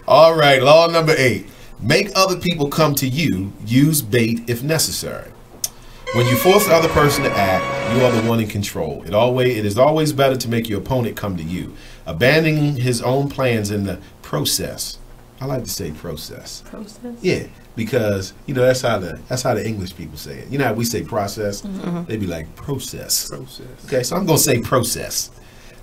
All right, law number 8. Make other people come to you. Use bait if necessary. When you force the other person to act, you are the one in control. It is always better to make your opponent come to you. Abandoning his own plans in the process. I like to say process. Process? Yeah, because that's how the English people say it. You know how we say process? They be like process. Process. Okay, so I'm gonna say process.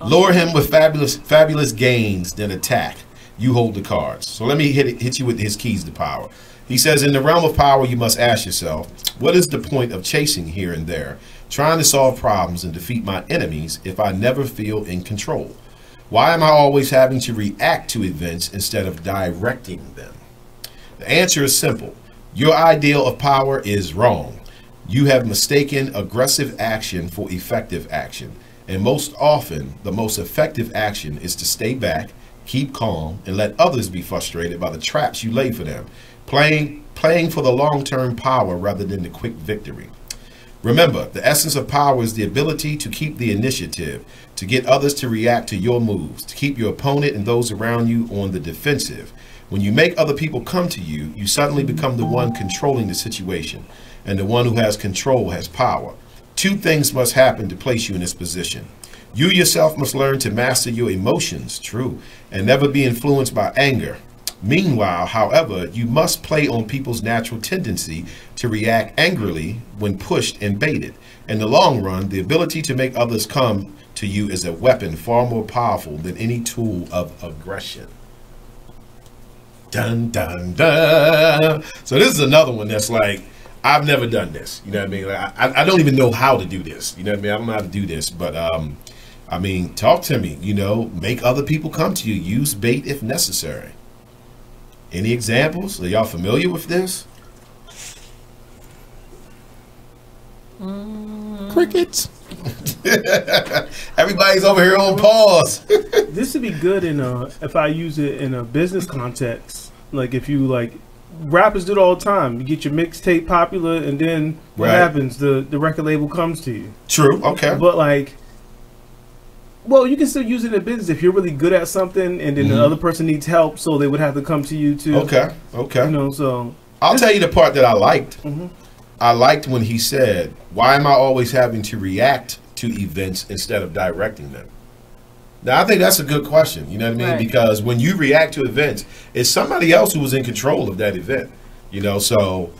Lure him with fabulous gains, then attack. You hold the cards. So let me hit you with his keys to power. He says, in the realm of power, you must ask yourself, what is the point of chasing here and there, trying to solve problems and defeat my enemies if I never feel in control? Why am I always having to react to events instead of directing them? The answer is simple. Your ideal of power is wrong. You have mistaken aggressive action for effective action. And most often, the most effective action is to stay back, keep calm, and let others be frustrated by the traps you lay for them. Playing for the long-term power rather than the quick victory. Remember, the essence of power is the ability to keep the initiative, to get others to react to your moves, to keep your opponent and those around you on the defensive. When you make other people come to you, you suddenly become the one controlling the situation, and the one who has control has power. 2 things must happen to place you in this position. You yourself must learn to master your emotions, true, and never be influenced by anger. Meanwhile, however, you must play on people's natural tendency to react angrily when pushed and baited. In the long run, the ability to make others come to you is a weapon far more powerful than any tool of aggression. Dun, dun, dun. So this is another one that's like, I've never done this. You know what I mean? Like, I don't even know how to do this. You know what I mean? I don't know how to do this, but talk to me. Make other people come to you. Use bait if necessary. Any examples? Are y'all familiar with this? Crickets. Everybody's over here on pause. This would be good if I use it in a business context. Like if you rappers do it all the time. You get your mixtape popular, and then what happens? The record label comes to you. True. Okay. But well, you can still use it in business if you're really good at something, and then the other person needs help, so they would have to come to you too. Okay. So I'll tell you the part that I liked. I liked when he said, "Why am I always having to react to events instead of directing them?" Now, I think that's a good question. You know what I mean? Right. Because when you react to events, it's somebody else who was in control of that event. So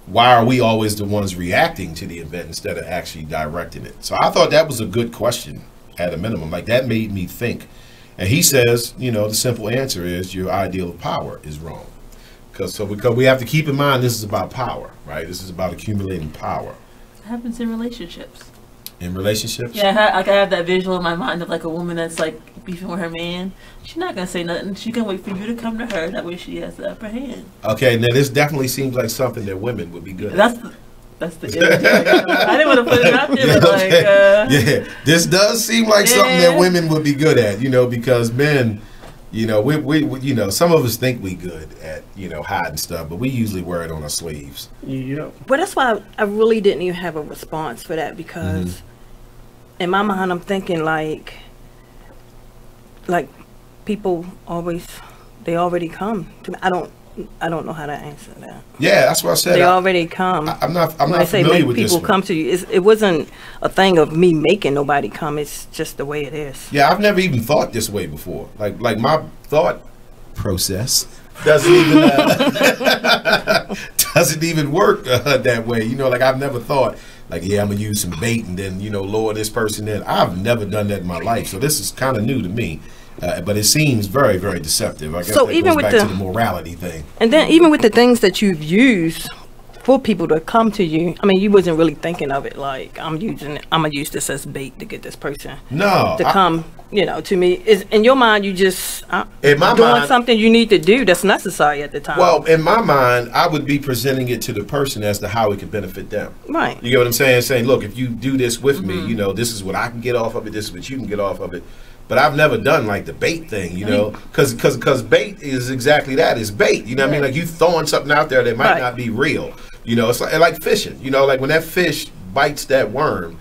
why are we always the ones reacting to the event instead of actually directing it? So I thought that was a good question. At a minimum, that made me think. And he says, the simple answer is your ideal of power is wrong. Because we have to keep in mind this is about power, right? This is about accumulating power. It happens in relationships. In relationships? Yeah, I have that visual in my mind of a woman that's beefing with her man. She's not gonna say nothing. She can wait for you to come to her. That way she has the upper hand. Okay, now this definitely seems like something that women would be good at. That's the I didn't want to put it out there, but yeah, this does seem like something that women would be good at, because men, we some of us think we good at, hiding stuff, but we usually wear it on our sleeves. Yeah. But that's why I really didn't even have a response for that, because in my mind, I'm thinking like people they already come to me. I don't know how to answer that. Yeah, that's what I said. They already come. I'm not when I say familiar make with people this come to you. It wasn't a thing of me making nobody come. It's just the way it is. Yeah, I've never even thought this way before. Like my thought process doesn't even doesn't even work that way. You know, like I've never thought like, yeah, I'm gonna use some bait and then lower this person in. I've never done that in my life, so this is kind of new to me. But it seems very, very deceptive. I guess so that even goes with back to the morality thing. And then even with the things that you've used for people to come to you, I mean, you wasn't really thinking of it like I'm gonna use this as bait to get this person to come. To me, is in your mind you just in my doing mind, something you need to do that's necessary at the time. Well, in my mind, I would be presenting it to the person as to how it could benefit them. Right. You get what I'm saying? Saying, look, if you do this with me, this is what I can get off of it. This is what you can get off of it. But I've never done like the bait thing, because bait is exactly that. It's bait. You know what I mean? Like you throwing something out there that might not be real. It's like fishing. Like when that fish bites that worm,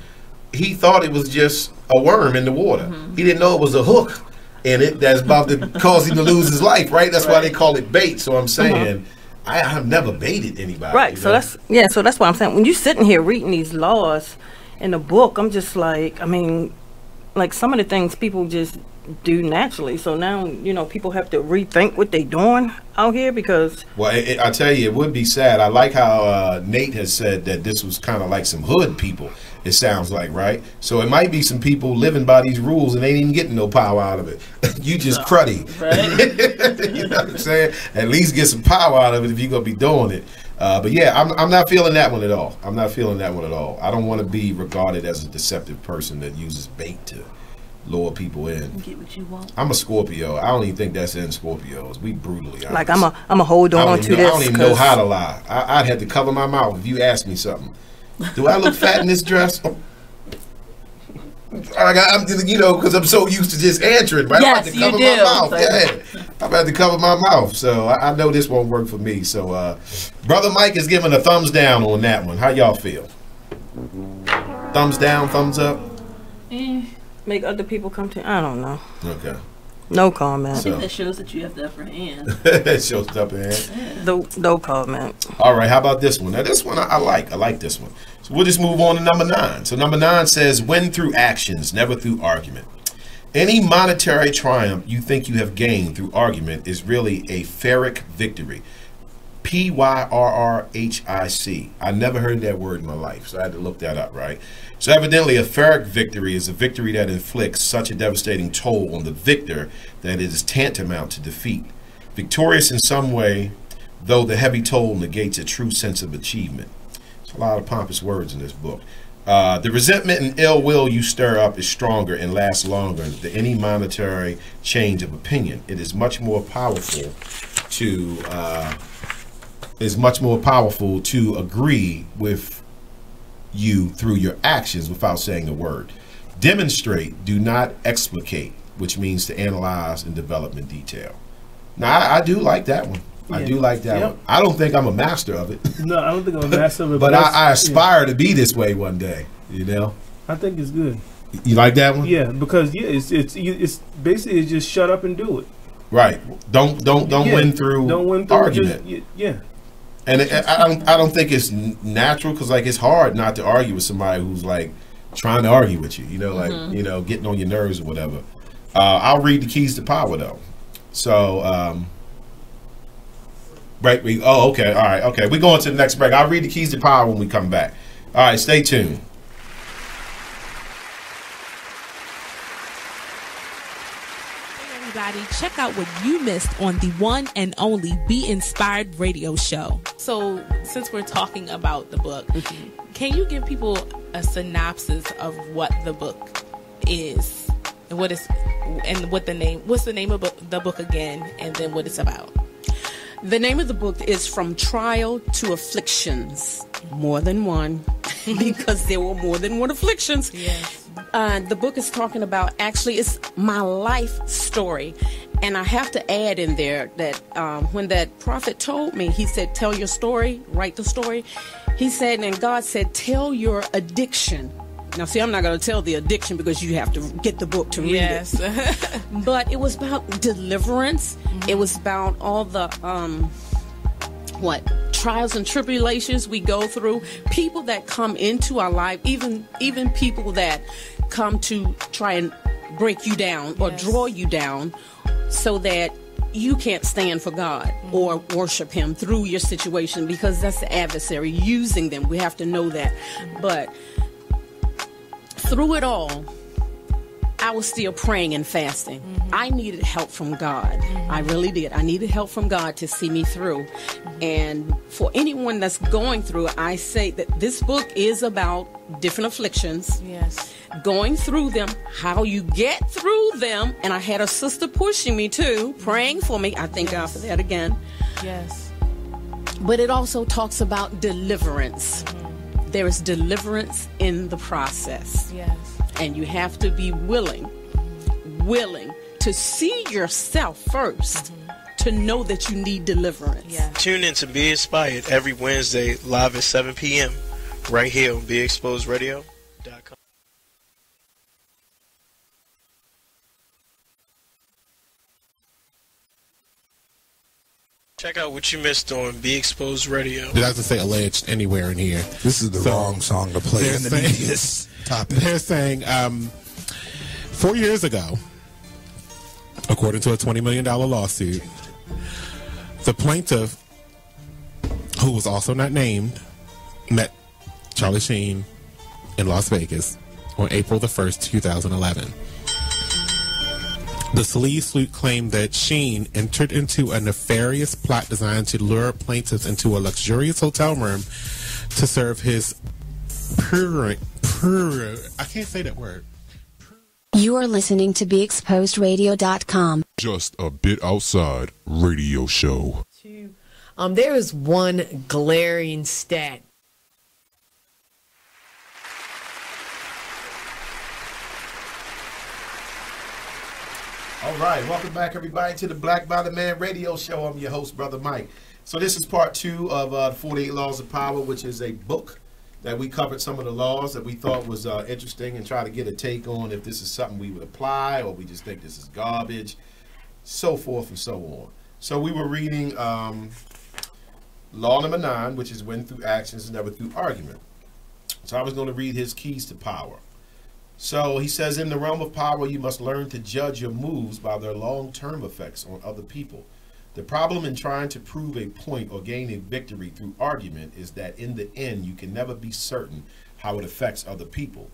he thought it was just a worm in the water. He didn't know it was a hook in it that's about to cause him to lose his life, right? That's why they call it bait. So I'm saying I have never baited anybody. Right. So that's why I'm saying when you're sitting here reading these laws in the book, I'm just like, I mean, like some of the things people just do naturally. So now, people have to rethink what they're doing out here because... Well, I tell you, it would be sad. I like how Nate has said that this was kind of like some hood people, it sounds like, right? So it might be some people living by these rules and ain't even getting no power out of it. You just cruddy. Right? You know what I'm saying? At least get some power out of it if you're going to be doing it. But yeah, I'm not feeling that one at all. I'm not feeling that one at all. I don't want to be regarded as a deceptive person that uses bait to lure people in. Get what you want. I'm a Scorpio. I don't even think that's in Scorpios. We brutally honest. Like I'm a hold on to this. I don't even know how to lie. I'd have to cover my mouth if you asked me something. Do I look fat in this dress? I'm because I'm so used to just answering, but yes, I have to cover my mouth. Yeah, I've had to cover my mouth, so I know this won't work for me. So, Brother Mike is giving a thumbs down on that one. How y'all feel? Thumbs down, thumbs up? Make other people come to. I don't know. Okay. No comment. I think that shows that you have the upper hand. It shows the upper hand. No comment. All right, how about this one? Now, this one I like. I like this one. So we'll just move on to number 9. So number 9 says, win through actions, never through argument. Any monetary triumph you think you have gained through argument is really a Pyrrhic victory. Pyrrhic. I never heard that word in my life, so I had to look that up, right? So evidently a Pyrrhic victory is a victory that inflicts such a devastating toll on the victor that it is tantamount to defeat. Victorious in some way, though the heavy toll negates a true sense of achievement. There's a lot of pompous words in this book. The resentment and ill will you stir up is stronger and lasts longer than any monetary change of opinion. It is much more powerful to agree with you through your actions without saying a word. Demonstrate, do not explicate, which means to analyze and develop in detail. Now, I do like that one. Yeah. I do like that one. I don't think I'm a master of it. No, I don't think I'm a master of it. But I aspire to be this way one day, I think it's good. You like that one? Yeah, because it's basically it's just shut up and do it. Right. Don't win through argument. Yeah. And I don't think it's natural because it's hard not to argue with somebody who's trying to argue with you, getting on your nerves or whatever. I'll read the keys to power though. So, break. Okay. All right. Okay. We're going to the next break. I'll read the keys to power when we come back. All right. Stay tuned. Check out what you missed on the one and only Be Inspired radio show. So, since we're talking about the book, can you give people a synopsis of what the book is and what's the name of the book again, and then what it's about? The name of the book is From Trial to Afflictions. More than one, because there were more than one afflictions. Yes. The book is talking about, actually, it's my life story. And I have to add in there that when that prophet told me, he said, tell your story, write the story. He said, and God said, tell your addiction Now, see, I'm not going to tell the addiction because you have to get the book to read it. But it was about deliverance. It was about all the, trials and tribulations we go through. People that come into our life, even people that come to try and break you down or draw you down so that you can't stand for God or worship Him through your situation, because that's the adversary using them. We have to know that. But through it all, I was still praying and fasting. I needed help from God. I really did. I needed help from God to see me through. And for anyone that's going through it, I say that this book is about different afflictions. Yes. Going through them, how you get through them. And I had a sister pushing me too, praying for me. I thank God for that again. Yes. But it also talks about deliverance. There is deliverance in the process. Yes. And you have to be willing to see yourself first, to know that you need deliverance. Tune in to Be Inspired every Wednesday live at 7 p.m. right here on BeExposedRadio.com. Check out what you missed on Be Exposed Radio. It doesn't say alleged anywhere in here. This is the wrong song to play in the this topic. They're saying 4 years ago, according to a $20 million lawsuit, the plaintiff, who was also not named, met Charlie Sheen in Las Vegas on April the 1st, 2011. The sleaze suit claimed that Sheen entered into a nefarious plot designed to lure plaintiffs into a luxurious hotel room to serve his I can't say that word. You are listening to BeExposedRadio.com. Just a bit outside radio show. There is one glaring stat. All right, welcome back, everybody, to the Black Bottom Man Radio Show. I'm your host, Brother Mike. So this is part 2 of 48 Laws of Power, which is a book that we covered some of the laws that we thought was interesting and try to get a take on if this is something we would apply or we just think this is garbage, so forth and so on. So we were reading law number 9, which is win through actions, never through argument. So I was going to read his keys to power. So he says, in the realm of power, you must learn to judge your moves by their long-term effects on other people. The problem in trying to prove a point or gain a victory through argument is that in the end, you can never be certain how it affects other people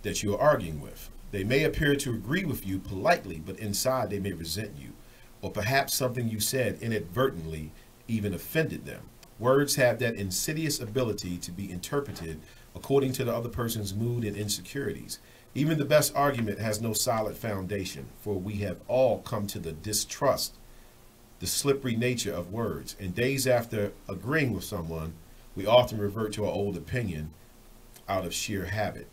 that you are arguing with. They may appear to agree with you politely, but inside they may resent you, or perhaps something you said inadvertently even offended them. Words have that insidious ability to be interpreted according to the other person's mood and insecurities. Even the best argument has no solid foundation, for we have all come to distrust the slippery nature of words. And days after agreeing with someone, we often revert to our old opinion out of sheer habit.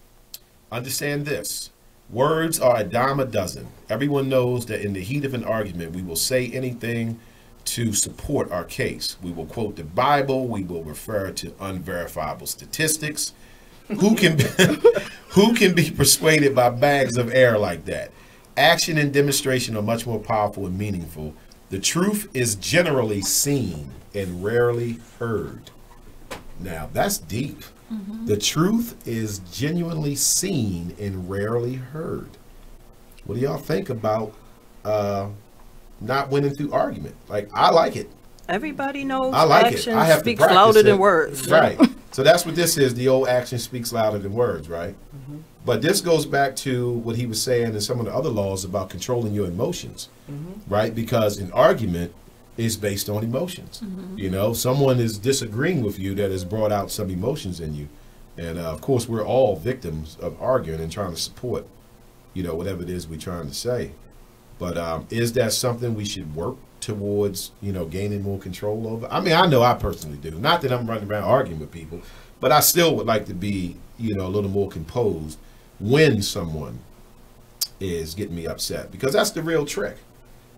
Understand this. Words are a dime a dozen. Everyone knows that in the heat of an argument, we will say anything to support our case. We will quote the Bible. We will refer to unverifiable statistics. Who can be persuaded by bags of air like that? Action and demonstration are much more powerful and meaningful. The truth is generally seen and rarely heard. Now, that's deep. The truth is genuinely seen and rarely heard. What do y'all think about not winning through argument? Like, I like it. Everybody knows I like action it. I have speaks to louder it. than words. Right. So that's what this is. The old action speaks louder than words, right? But this goes back to what he was saying in some of the other laws about controlling your emotions, right? Because an argument is based on emotions. You know, someone is disagreeing with you that has brought out some emotions in you. And of course, we're all victims of arguing and trying to support, you know, whatever it is we're trying to say. But is that something we should work towards, you know, gaining more control over? I mean, I know I personally do. Not that I'm running around arguing with people, but I still would like to be, you know, a little more composed when someone is getting me upset, because that's the real trick.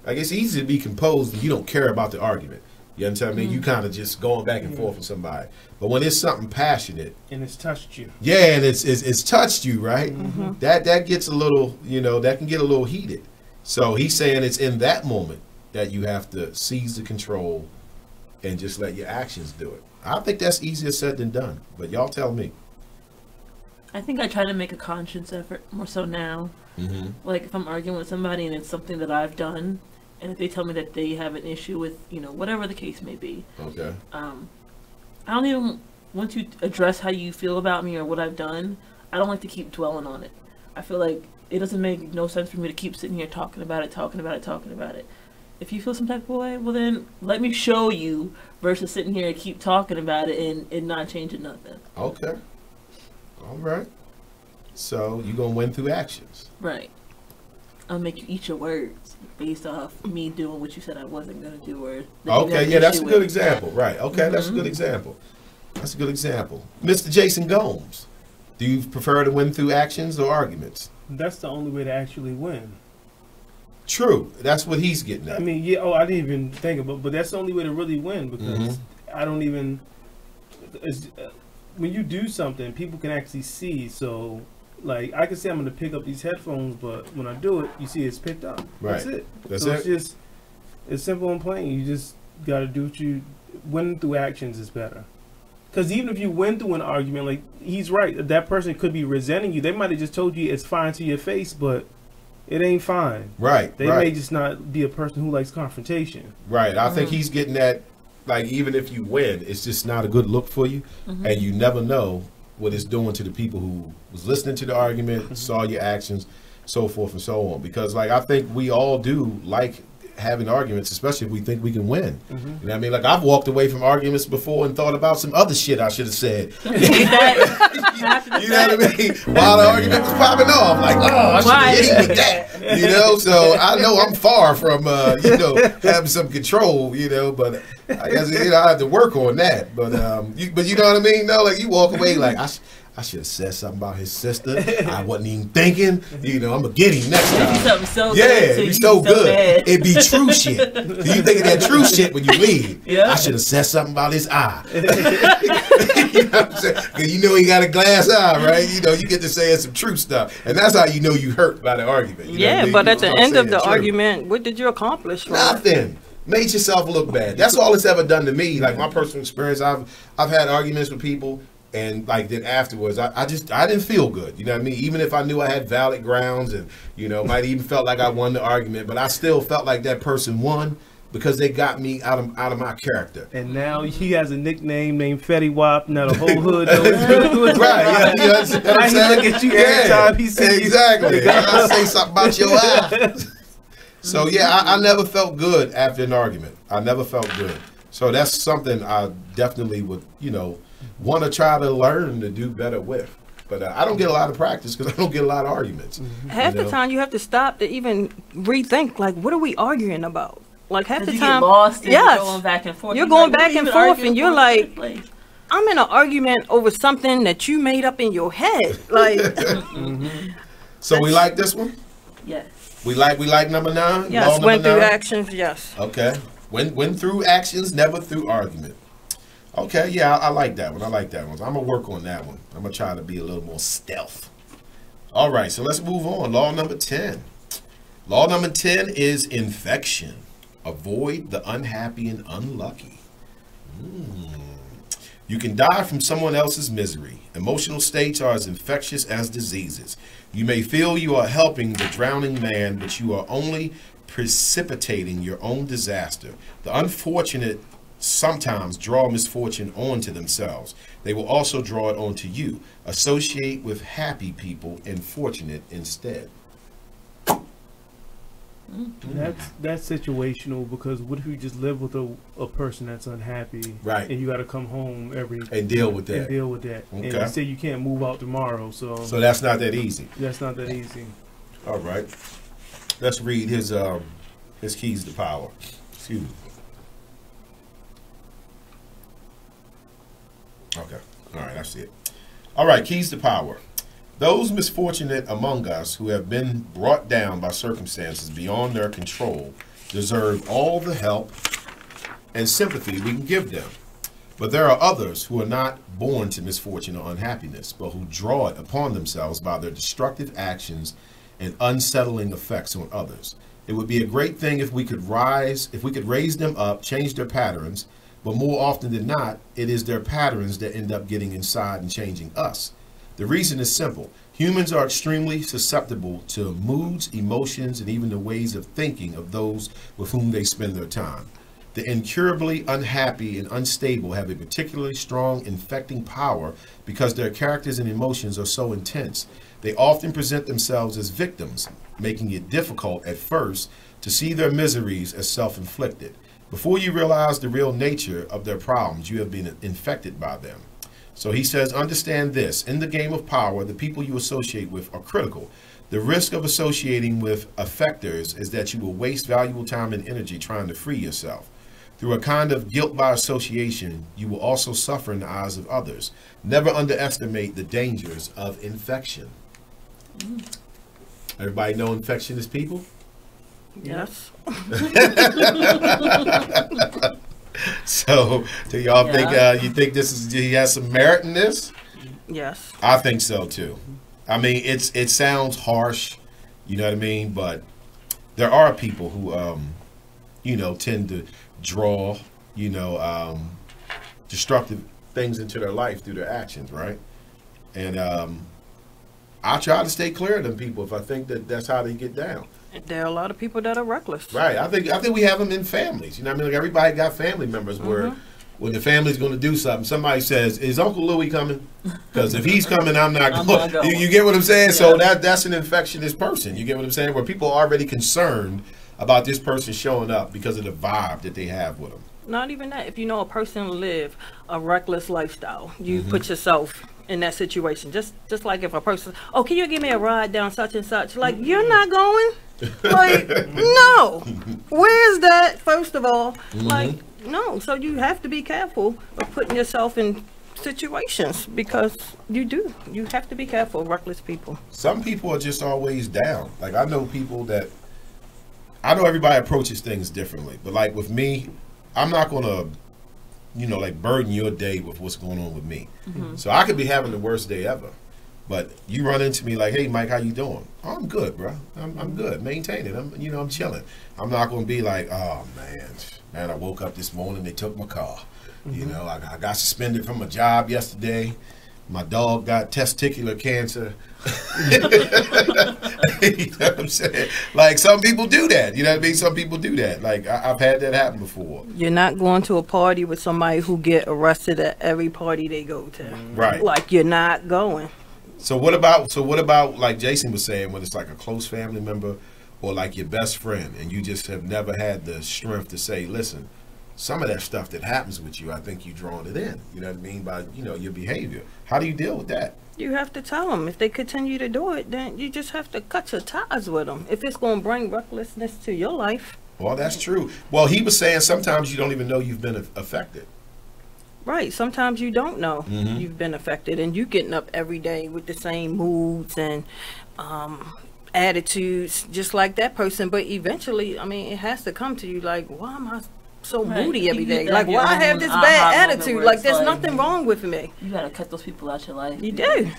Like, it's easy to be composed if you don't care about the argument. You understand me? You kind of just going back and forth with somebody. But when it's something passionate, and it's touched you, and it's touched you, right? That gets a little, that can get a little heated. So he's saying it's in that moment that you have to seize the control and just let your actions do it. I think that's easier said than done. But y'all tell me. I think I try to make a conscious effort more so now. Like if I'm arguing with somebody and it's something that I've done, and if they tell me that they have an issue with, whatever the case may be. Okay. I don't even want to address how you feel about me or what I've done. I don't like to keep dwelling on it. I feel like it doesn't make no sense for me to keep sitting here talking about it. If you feel some type of way, well then let me show you versus sitting here and keep talking about it and not changing nothing. Okay. All right. So you're going to win through actions. Right. I'll make you eat your words based off me doing what you said I wasn't going to do. Or okay, yeah, that's a good example. Right. Okay, that's a good example. That's a good example. Mr. Jason Gomes, do you prefer to win through actions or arguments? That's the only way to actually win. True. That's what he's getting at. I mean, yeah. Oh, I didn't even think about it, but that's the only way to really win because I don't even. When you do something, people can actually see. So, like, I can say I'm going to pick up these headphones, but when I do it, you see it's picked up. Right. That's it. That's so it. It's just, it's simple and plain. You just got to do what you. Winning through actions is better. Because even if you win through an argument, like, he's right. That person could be resenting you. They might have just told you it's fine to your face, but it ain't fine. Right. They may just not be a person who likes confrontation. Right. I think he's getting at, like, even if you win, it's just not a good look for you. And you never know what it's doing to the people who was listening to the argument, saw your actions, so forth and so on. Because, like, I think we all do like having arguments, especially if we think we can win. You know what I mean? Like, I've walked away from arguments before and thought about some other shit I should have said. You know what I mean? While the argument was popping off, like, oh, I should have hit him with that. So I know I'm far from, having some control, but I guess, I have to work on that. But you know what I mean? No, like, you walk away like, I should have said something about his sister. I wasn't even thinking. I'm going to get him next time. Something so yeah, good. It'd be so good. It'd be true shit. So you think of that true shit when you leave. I should have said something about his eye. You know what I'm saying? Because he got a glass eye, right? You get to say some true stuff. And that's how you know you hurt by the argument. But at the end of the argument, what did you accomplish? Nothing. Made yourself look bad. That's all it's ever done to me. Like, my personal experience, I've had arguments with people. And like then afterwards, I didn't feel good. You know what I mean? Even if I knew I had valid grounds and, might even felt like I won the argument, but I still felt like that person won because they got me out of my character. And now he has a nickname named Fetty Wap. Now the whole hood knows. Right, yeah, you understand what I'm saying? He look at you every time he sees exactly. You. I say something about your eyes. So yeah, I never felt good after an argument. I never felt good. So that's something I definitely would, want to try to learn to do better with. But I don't get a lot of practice because I don't get a lot of arguments. Half the time you have to stop to even rethink, like, what are we arguing about? Like, half the you time, get lost and you're going back and forth. You're going back and forth and you're like, I'm in an argument over something that you made up in your head. Like, So we like this one? Yes. We like number 9? Yes, went through actions, yes. Okay. Went through actions, never through argument. Okay, yeah, I like that one. I'm going to work on that one. I'm going to try to be a little more stealth. All right, so let's move on. Law number 10. Law number 10 is infection. Avoid the unhappy and unlucky. You can die from someone else's misery. Emotional states are as infectious as diseases. You may feel you are helping the drowning man, but you are only precipitating your own disaster. The unfortunate sometimes draw misfortune onto themselves. They will also draw it onto you. Associate with happy people and fortunate instead. That's situational because what if you just live with a person that's unhappy, right? And you got to come home and deal with that. Okay. And you say you can't move out tomorrow, so that's not that easy. That's not that easy. All right, let's read his keys to power. Excuse me. Okay. All right, I see it. All right, keys to power. Those misfortunate among us who have been brought down by circumstances beyond their control deserve all the help and sympathy we can give them. But there are others who are not born to misfortune or unhappiness, but who draw it upon themselves by their destructive actions and unsettling effects on others. It would be a great thing if we could raise them up, change their patterns, but more often than not, it is their patterns that end up getting inside and changing us. The reason is simple. Humans are extremely susceptible to moods, emotions, and even the ways of thinking of those with whom they spend their time. The incurably unhappy and unstable have a particularly strong infecting power because their characters and emotions are so intense. They often present themselves as victims, making it difficult at first to see their miseries as self-inflicted. Before you realize the real nature of their problems, you have been infected by them. So he says, understand this. In the game of power, the people you associate with are critical. The risk of associating with affectors is that you will waste valuable time and energy trying to free yourself. Through a kind of guilt by association, you will also suffer in the eyes of others. Never underestimate the dangers of infection. Everybody know infectious people? Yes. So, do y'all think you think he has some merit in this? Yes. I think so too. I mean, it sounds harsh, you know what I mean, but there are people who tend to draw, destructive things into their life through their actions, right? And I try to stay clear of them people if I think that that's how they get down. There are a lot of people that are reckless. Right. I think we have them in families. You know what I mean? Like everybody got family members where when the family's going to do something, somebody says, "Is Uncle Louie coming?" Because if he's coming, I'm not going. You get what I'm saying? Yeah. So that's an infectious person. You get what I'm saying? Where people are already concerned about this person showing up because of the vibe that they have with them. Not even that. If you know a person live a reckless lifestyle, you put yourself in that situation. Just like if a person, oh, can you give me a ride down such and such? Like, you're not going? Like, no. Where's that, first of all? Like, no. So you have to be careful of putting yourself in situations because you have to be careful of reckless people. Some people are just always down. Like, I know everybody approaches things differently, but like with me, I'm not going to burden your day with what's going on with me. So I could be having the worst day ever, but you run into me like, "Hey, Mike, how you doing?" "Oh, I'm good, bro. I'm good. Maintaining. I'm chilling." I'm not going to be like, "Oh man, I woke up this morning, they took my car. I got suspended from a job yesterday. My dog got testicular cancer." You know what I'm saying? Like, some people do that. You know what I mean? Some people do that. Like, I've had that happen before. You're not going to a party with somebody who get arrested at every party they go to. Right. Like, you're not going. So what about like Jason was saying, when it's like a close family member or like your best friend and you just have never had the strength to say, "Listen, some of that stuff that happens with you, I think you're drawing it in." You know what I mean? By, your behavior. How do you deal with that? You have to tell them. If they continue to do it, then you just have to cut your ties with them. If it's going to bring recklessness to your life. Well, that's true. Well, he was saying sometimes you don't even know you've been affected. Right. Sometimes you don't know you've been affected, and you getting up every day with the same moods and attitudes just like that person. But eventually, I mean, it has to come to you like, why am I so moody every day? Like, why I have this bad attitude? Like, there's nothing wrong with me. You gotta cut those people out your life. You do.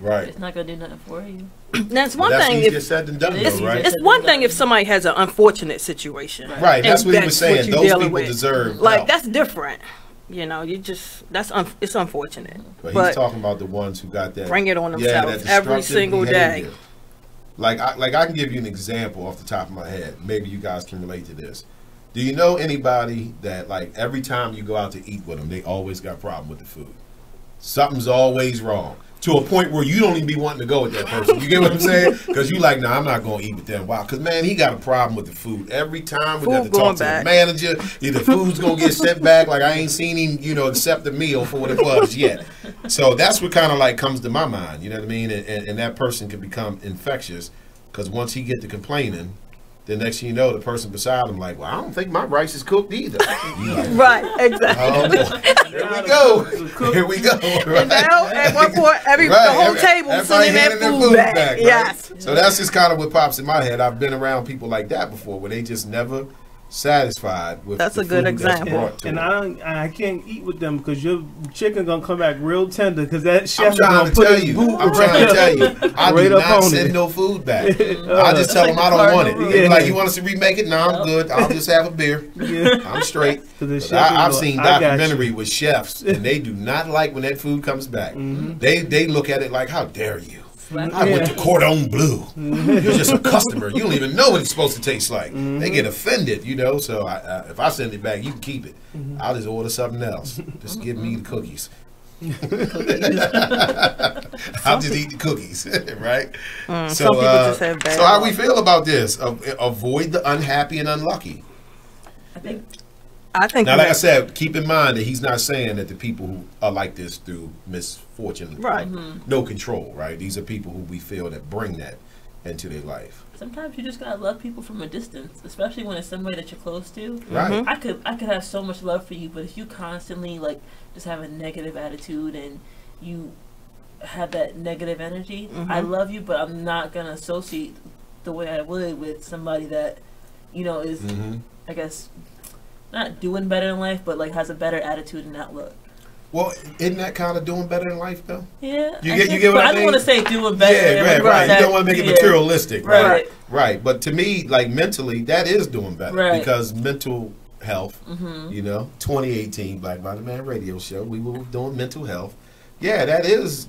Right. It's not gonna do nothing for you. That's one thing. Easier said than done, though, right? It's one thing if somebody has an unfortunate situation. Right. That's what he was saying. Those people deserve like help. That's different. It's unfortunate. But he's talking about the ones who got that. Bring it on themselves every single day. Like I can give you an example off the top of my head. Maybe you guys can relate to this. Do you know anybody that, like, every time you go out to eat with them, they always got a problem with the food? Something's always wrong. To a point where you don't even be wanting to go with that person. You get what I'm saying? Because you like, I'm not going to eat with them. Wow. Because, man, he got a problem with the food. Every time we got to talk to the manager, either food's going to get sent back. Like, I ain't seen him, accept the meal for what it was yet. So that's what kind of, like, comes to my mind. You know what I mean? And that person can become infectious because once he get to complaining, the next thing you know, the person beside him like, "Well, I don't think my rice is cooked either." Like, right, exactly. Here we go. Right. And now, at one point, the whole table sending that food back. Right? Yes. So that's just kind of what pops in my head. I've been around people like that before, where they just never satisfied with That's the a good food that's example. brought to And them. I can't eat with them because your chicken gonna come back real tender because that chef I'm trying gonna to put tell his you. boot I'm trying to tell you. I right do up not on send it. no food back. I just tell them I don't want it. They be like, you want us to remake it? No, I'm good. I'll just have a beer. I'm straight. But I've seen documentary with chefs, and they do not like when that food comes back. They look at it like, how dare you? I went to Cordon Bleu. You're just a customer. You don't even know what it's supposed to taste like. They get offended, you know. So if I send it back, you can keep it. I'll just order something else. Just give me the cookies. I'll just eat the cookies, right? Some people just have bad so how we luck. feel about this? Avoid the unhappy and unlucky. I think Now, like I said, keep in mind that he's not saying that the people who are like this through misfortune, Right. no control, right? These are people who we feel that bring that into their life. Sometimes you just gotta love people from a distance, especially when it's somebody that you're close to. Right. I could have so much love for you, but if you constantly like just have a negative attitude and you have that negative energy, I love you, but I'm not gonna associate the way I would with somebody that, you know, is I guess not doing better in life, but like has a better attitude and outlook. Well, isn't that kind of doing better in life, though? Yeah. You get what I mean? I don't want to say doing better. Yeah, right. You don't want to make it materialistic, right? Right. But to me, like mentally, that is doing better Right. because mental health. You know, 2018 Black Bottom Man Radio Show. We were doing mental health. Yeah, that is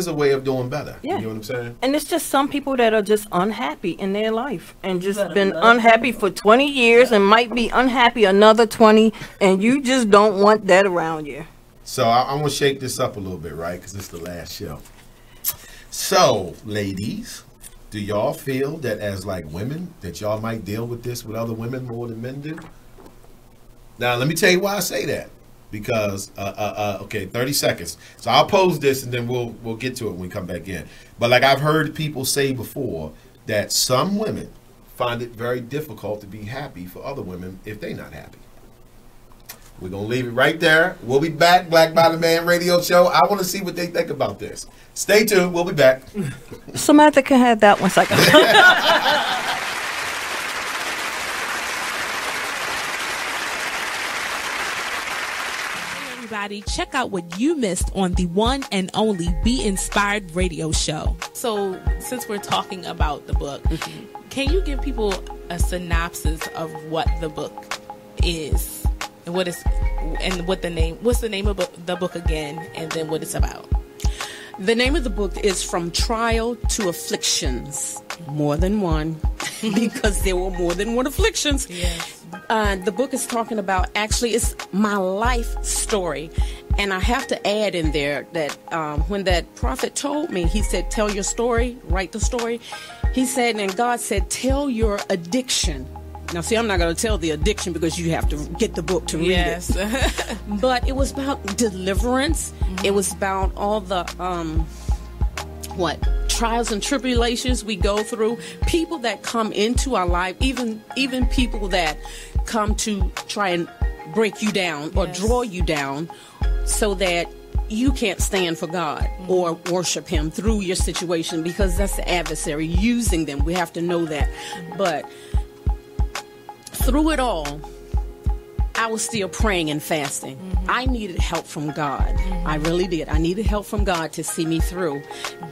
a way of doing better. Yeah. You know what I'm saying? And it's just some people that are just unhappy in their life and just gotta been love unhappy for 20 years and might be unhappy another 20, and you just don't want that around you. So I'm going to shake this up a little bit, right? Because it's the last show. So, ladies, do y'all feel that as like women, that y'all might deal with this with other women more than men do? Now, let me tell you why I say that. Because, okay, 30 seconds. So I'll pose this and then we'll get to it when we come back in. But like I've heard people say before that some women find it very difficult to be happy for other women if they're not happy. We're going to leave it right there. We'll be back. Black Bottom Man Radio Show. I want to see what they think about this. Stay tuned. We'll be back. Samantha can have that 1 second. Everybody, check out what you missed on the one and only Be Inspired Radio Show. So, since we're talking about the book, can you give people a synopsis of what the book is? And what's the name of the book again, and then what it's about? The name of the book is From Trial to Afflictions. More than one, because there were more than one afflictions. Yes. The book is talking about, actually, it's my life story. And I have to add in there that when that prophet told me, he said, tell your story, write the story. He said, and God said, tell your addiction. Now, see, I'm not going to tell the addiction because you have to get the book to read it. But it was about deliverance. It was about all the, trials and tribulations we go through. People that come into our life, even people that come to try and break you down or draw you down so that you can't stand for God or worship Him through your situation, because that's the adversary using them. We have to know that. But through it all, I was still praying and fasting. I needed help from God. I really did. I needed help from God to see me through.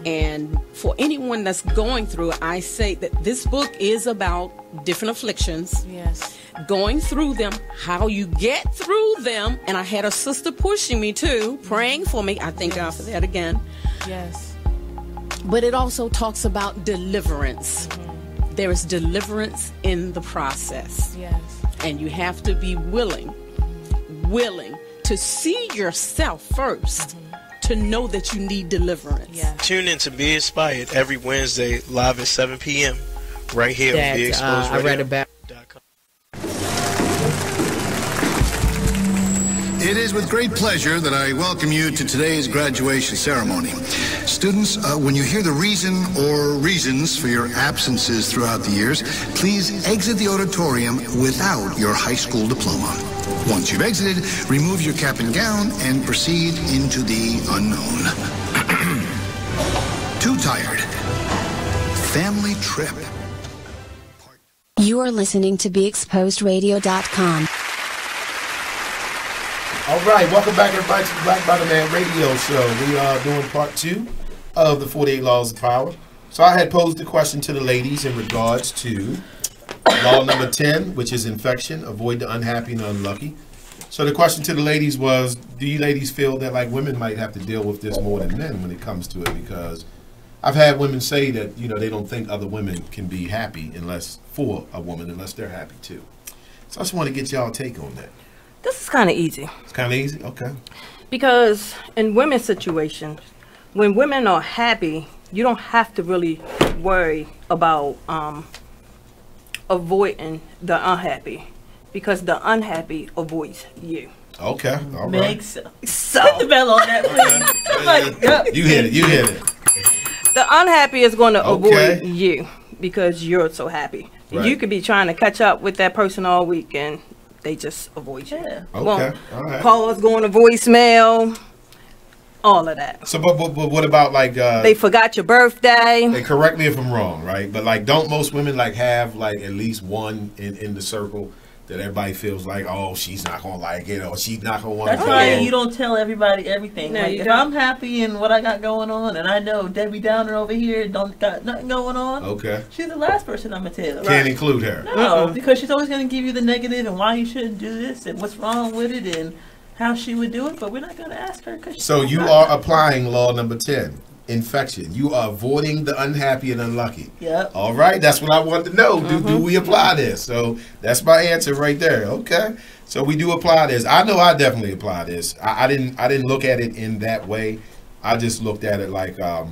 And for anyone that's going through, I say that this book is about different afflictions. Yes. Going through them, how you get through them. And I had a sister pushing me too, praying for me. I thank God for that again. Yes. But it also talks about deliverance. There is deliverance in the process. Yes. And you have to be willing to see yourself first, to know that you need deliverance. Tune in to Be Inspired every Wednesday live at 7 p.m. right here on Be Exposed Radio. I read about. It is with great pleasure that I welcome you to today's graduation ceremony. Students, when you hear the reason or reasons for your absences throughout the years, please exit the auditorium without your high school diploma. Once you've exited, remove your cap and gown and proceed into the unknown. Too tired. Family trip. You are listening to BeExposedRadio.com. All right, welcome back, everybody, to the Black Bottom Man Radio Show. We are doing part 2 of the 48 Laws of Power. So I had posed the question to the ladies in regards to law number 10, which is infection, avoid the unhappy and unlucky. So the question to the ladies was, do you ladies feel that like women might have to deal with this more than men when it comes to it? Because I've had women say that, you know, they don't think other women can be happy for a woman unless they're happy too. So I just want to get y'all take on that. This is kind of easy. It's kind of easy? Okay. Because in women's situations, when women are happy, you don't have to really worry about avoiding the unhappy, because the unhappy avoids you. Okay. All right. Makes so. Hit the bell on that, please. You hit it. You hit it. The unhappy is going to avoid you because you're so happy. Right. You could be trying to catch up with that person all week and they just avoid you. Yeah. Okay. All right. Calls going to voicemail. All of that. So, but what about like they forgot your birthday? They correct me if I'm wrong, right? But like, don't most women like have like at least one in the circle that everybody feels like, oh, she's not gonna like it, or she's not gonna want to. That's why you don't tell everybody everything. No, like, if I'm happy in what I got going on, and I know Debbie Downer over here don't got nothing going on, okay, she's the last person I'm gonna tell. Can't include her. No, because she's always gonna give you the negative and why you shouldn't do this and what's wrong with it and how she would do it, but we're not going to ask her. So you are applying law number 10, infection. You are avoiding the unhappy and unlucky. Yep. All right, that's what I wanted to know. Do we apply this? So that's my answer right there. Okay, so we do apply this. I know I definitely apply this. I didn't look at it in that way. I just looked at it like, I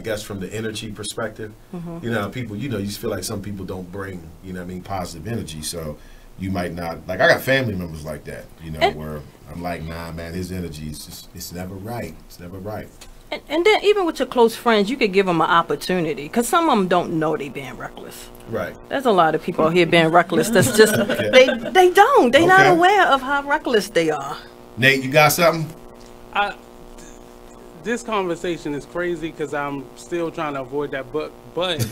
guess from the energy perspective. You know, people, you know, you just feel like some people don't bring, you know what I mean, positive energy. So you might not, like I got family members like that, you know, where I'm like, nah, man, his energy is just, it's never right. It's never right. And then even with your close friends, you could give them an opportunity, because some of them don't know they being reckless. Right. There's a lot of people out here being reckless that's just, they don't. They're not aware of how reckless they are. Nate, you got something? This conversation is crazy because I'm still trying to avoid that book, but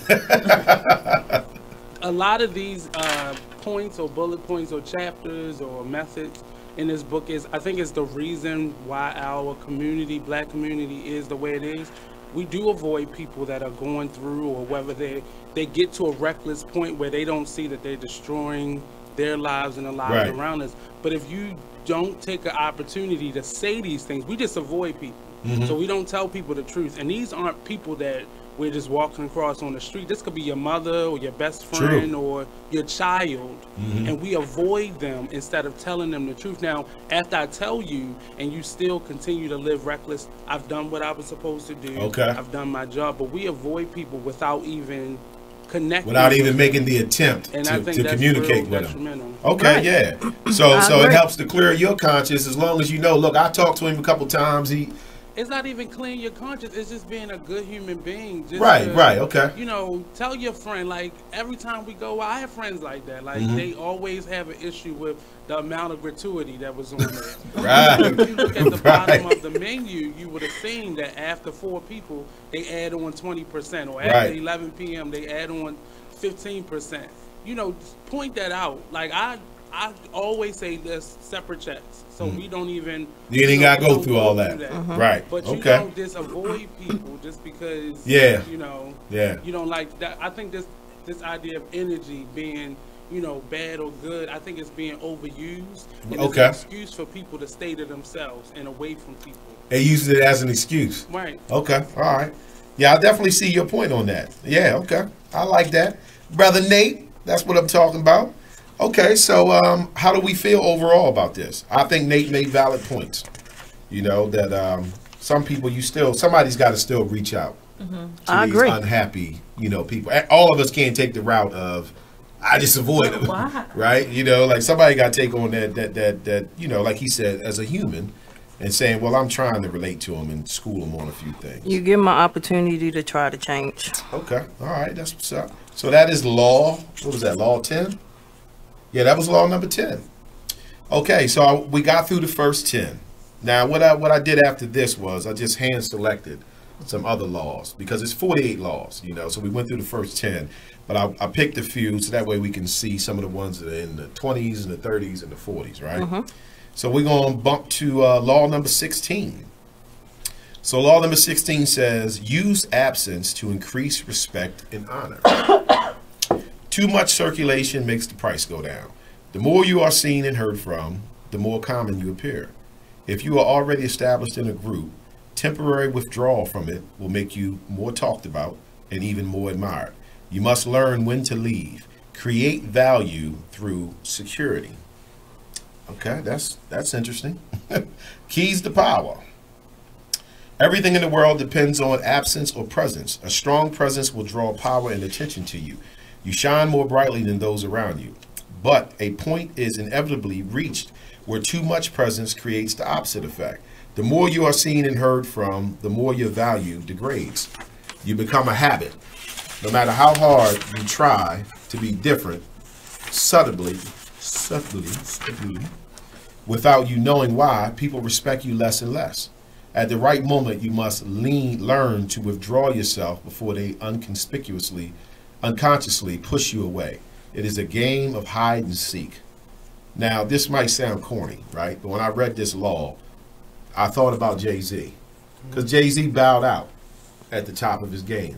a lot of these points or bullet points or chapters or methods in this book is, I think, it's the reason why our community, black community, is the way it is. We do avoid people that are going through, or whether they get to a reckless point where they don't see that they're destroying their lives and the lives around us. But if you don't take an opportunity to say these things, we just avoid people. So we don't tell people the truth. And these aren't people that we're just walking across on the street. This could be your mother or your best friend or your child. And we avoid them instead of telling them the truth. Now, after I tell you and you still continue to live reckless, I've done what I was supposed to do. Okay. I've done my job. But we avoid people without even connecting. Without even making the attempt to communicate with them. Okay, yeah. So it helps to clear your conscience as long as you know, look, I talked to him a couple times. It's not even clearing your conscience. It's just being a good human being. Just right, okay. You know, tell your friend, like, every time we go, I have friends like that. Like, they always have an issue with the amount of gratuity that was on there. If you look at the bottom of the menu, you would have seen that after 4 people, they add on 20%. Or after 11 p.m., they add on 15%. You know, point that out. Like, I always say there's separate checks, so we don't even. You ain't gotta go through all that, right? But you don't just avoid people just because. You know. You don't like that. I think this idea of energy being, you know, bad or good, I think it's being overused. And it's an excuse for people to stay to themselves and away from people. They use it as an excuse. Right. Okay. All right. Yeah, I definitely see your point on that. Yeah. Okay. I like that, Brother Nate. That's what I'm talking about. Okay, so how do we feel overall about this? I think Nate made valid points. You know, that some people, somebody's got to still reach out to these unhappy, you know, people. All of us can't take the route of, I just avoid them, right? You know, like somebody got to take on that, you know, like he said, as a human, and saying, well, I'm trying to relate to them and school them on a few things. You give them an opportunity to try to change. Okay, all right, that's what's up. So that is law, what was that, law 10? Yeah, that was law number 10. Okay, so we got through the first 10. Now, what I did after this was I just hand selected some other laws, because it's 48 laws, you know. So we went through the first 10, but I picked a few so that way we can see some of the ones that are in the 20s and the 30s and the 40s, right? So we're going to bump to law number 16. So law number 16 says, use absence to increase respect and honor. Too much circulation makes the price go down. The more you are seen and heard from, the more common you appear. If you are already established in a group, temporary withdrawal from it will make you more talked about and even more admired. You must learn when to leave. Create value through security. Okay, that's interesting. Keys to power. Everything in the world depends on absence or presence. A strong presence will draw power and attention to you. You shine more brightly than those around you. But a point is inevitably reached where too much presence creates the opposite effect. The more you are seen and heard from, the more your value degrades. You become a habit. No matter how hard you try to be different, subtly, without you knowing why, people respect you less and less. At the right moment, you must learn to withdraw yourself before they unconsciously push you away. It is a game of hide and seek. Now, this might sound corny, right? But when I read this law, I thought about Jay-Z, because Jay-Z bowed out at the top of his game.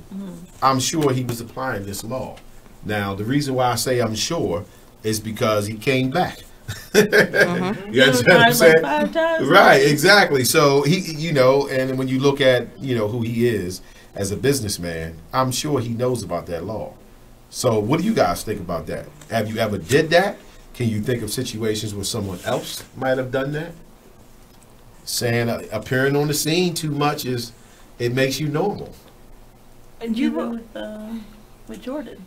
I'm sure he was applying this law. Now, the reason why I say I'm sure is because he came back. You understand what I'm saying? Like 5 times. Right, exactly. So he, you know, and when you look at, you know, who he is as a businessman, I'm sure he knows about that law. So what do you guys think about that? Have you ever did that? Can you think of situations where someone else might have done that? Saying appearing on the scene too much it makes you normal. And you were with Jordans.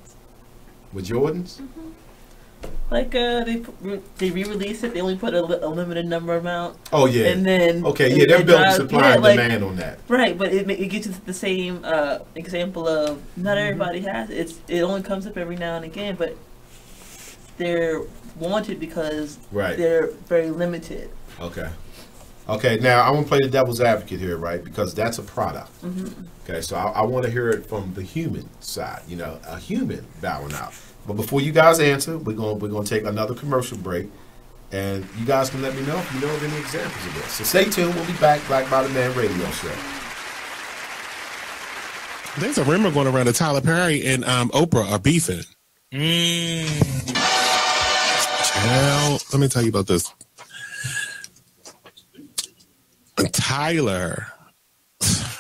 With Jordans? Like they re-released it. They only put a limited number amount. Oh yeah. And then they're building supply and demand on that. Right, but it gets you the same example of not everybody has it. It only comes up every now and again, but they're wanted because they're very limited. Okay, now I want to play the devil's advocate here, right? Because that's a product. Okay, so I want to hear it from the human side, you know, a human bowing out. But before you guys answer, we're gonna take another commercial break, and you guys can let me know if you know of any examples of this. So stay tuned. We'll be back. Black Bottom Man Radio Show. There's a rumor going around that Tyler Perry and Oprah are beefing. Well, let me tell you about this. Tyler,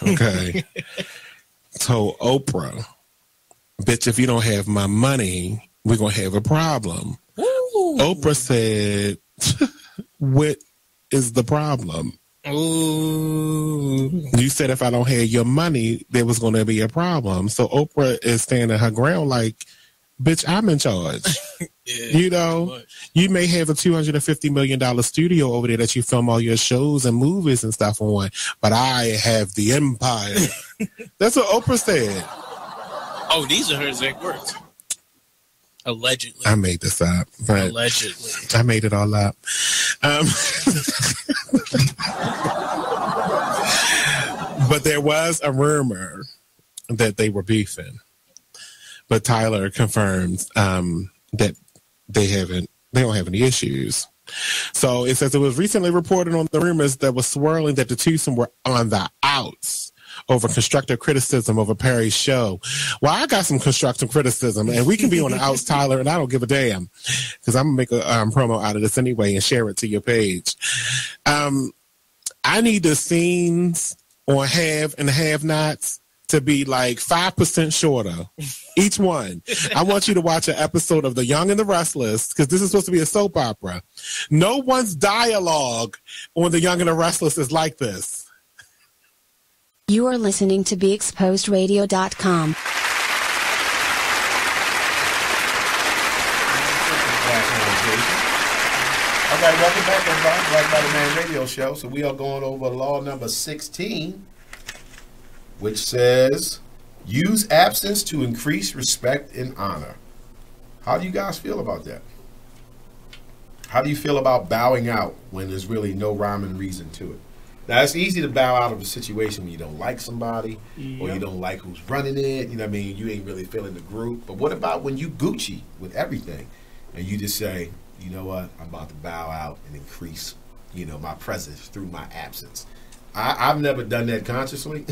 okay, told Oprah, bitch, if you don't have my money, we're going to have a problem. Ooh. Oprah said, what is the problem? Ooh. You said if I don't have your money, there was going to be a problem. So Oprah is standing her ground like, bitch, I'm in charge. You know, you may have a $250 million studio over there that you film all your shows and movies and stuff on, but I have the empire. That's what Oprah said. Oh, these are her exact words. Allegedly. I made this up. But allegedly. I made it all up. But there was a rumor that they were beefing. But Tyler confirms that they don't have any issues. So it says it was recently reported on the rumors that was swirling that the twosome were on the outs over constructive criticism of a Perry show. Well, I got some constructive criticism, and we can be on the outs, Tyler, and I don't give a damn, because I'm going to make a promo out of this anyway and share it to your page. I need the scenes on have and have-nots to be like 5% shorter, each one. I want you to watch an episode of The Young and the Restless, because this is supposed to be a soap opera. No one's dialogue on The Young and the Restless is like this. You are listening to BeExposedRadio.com. All right, welcome back, everybody. Black Bottom Man Radio Show. So we are going over law number 16, which says, use absence to increase respect and honor. How do you guys feel about that? How do you feel about bowing out when there's really no rhyme and reason to it? Now, it's easy to bow out of a situation when you don't like somebody or you don't like who's running it. You know what I mean? You ain't really feeling the group. But what about when you Gucci with everything and you just say, you know what, I'm about to bow out and increase, my presence through my absence. I've never done that consciously,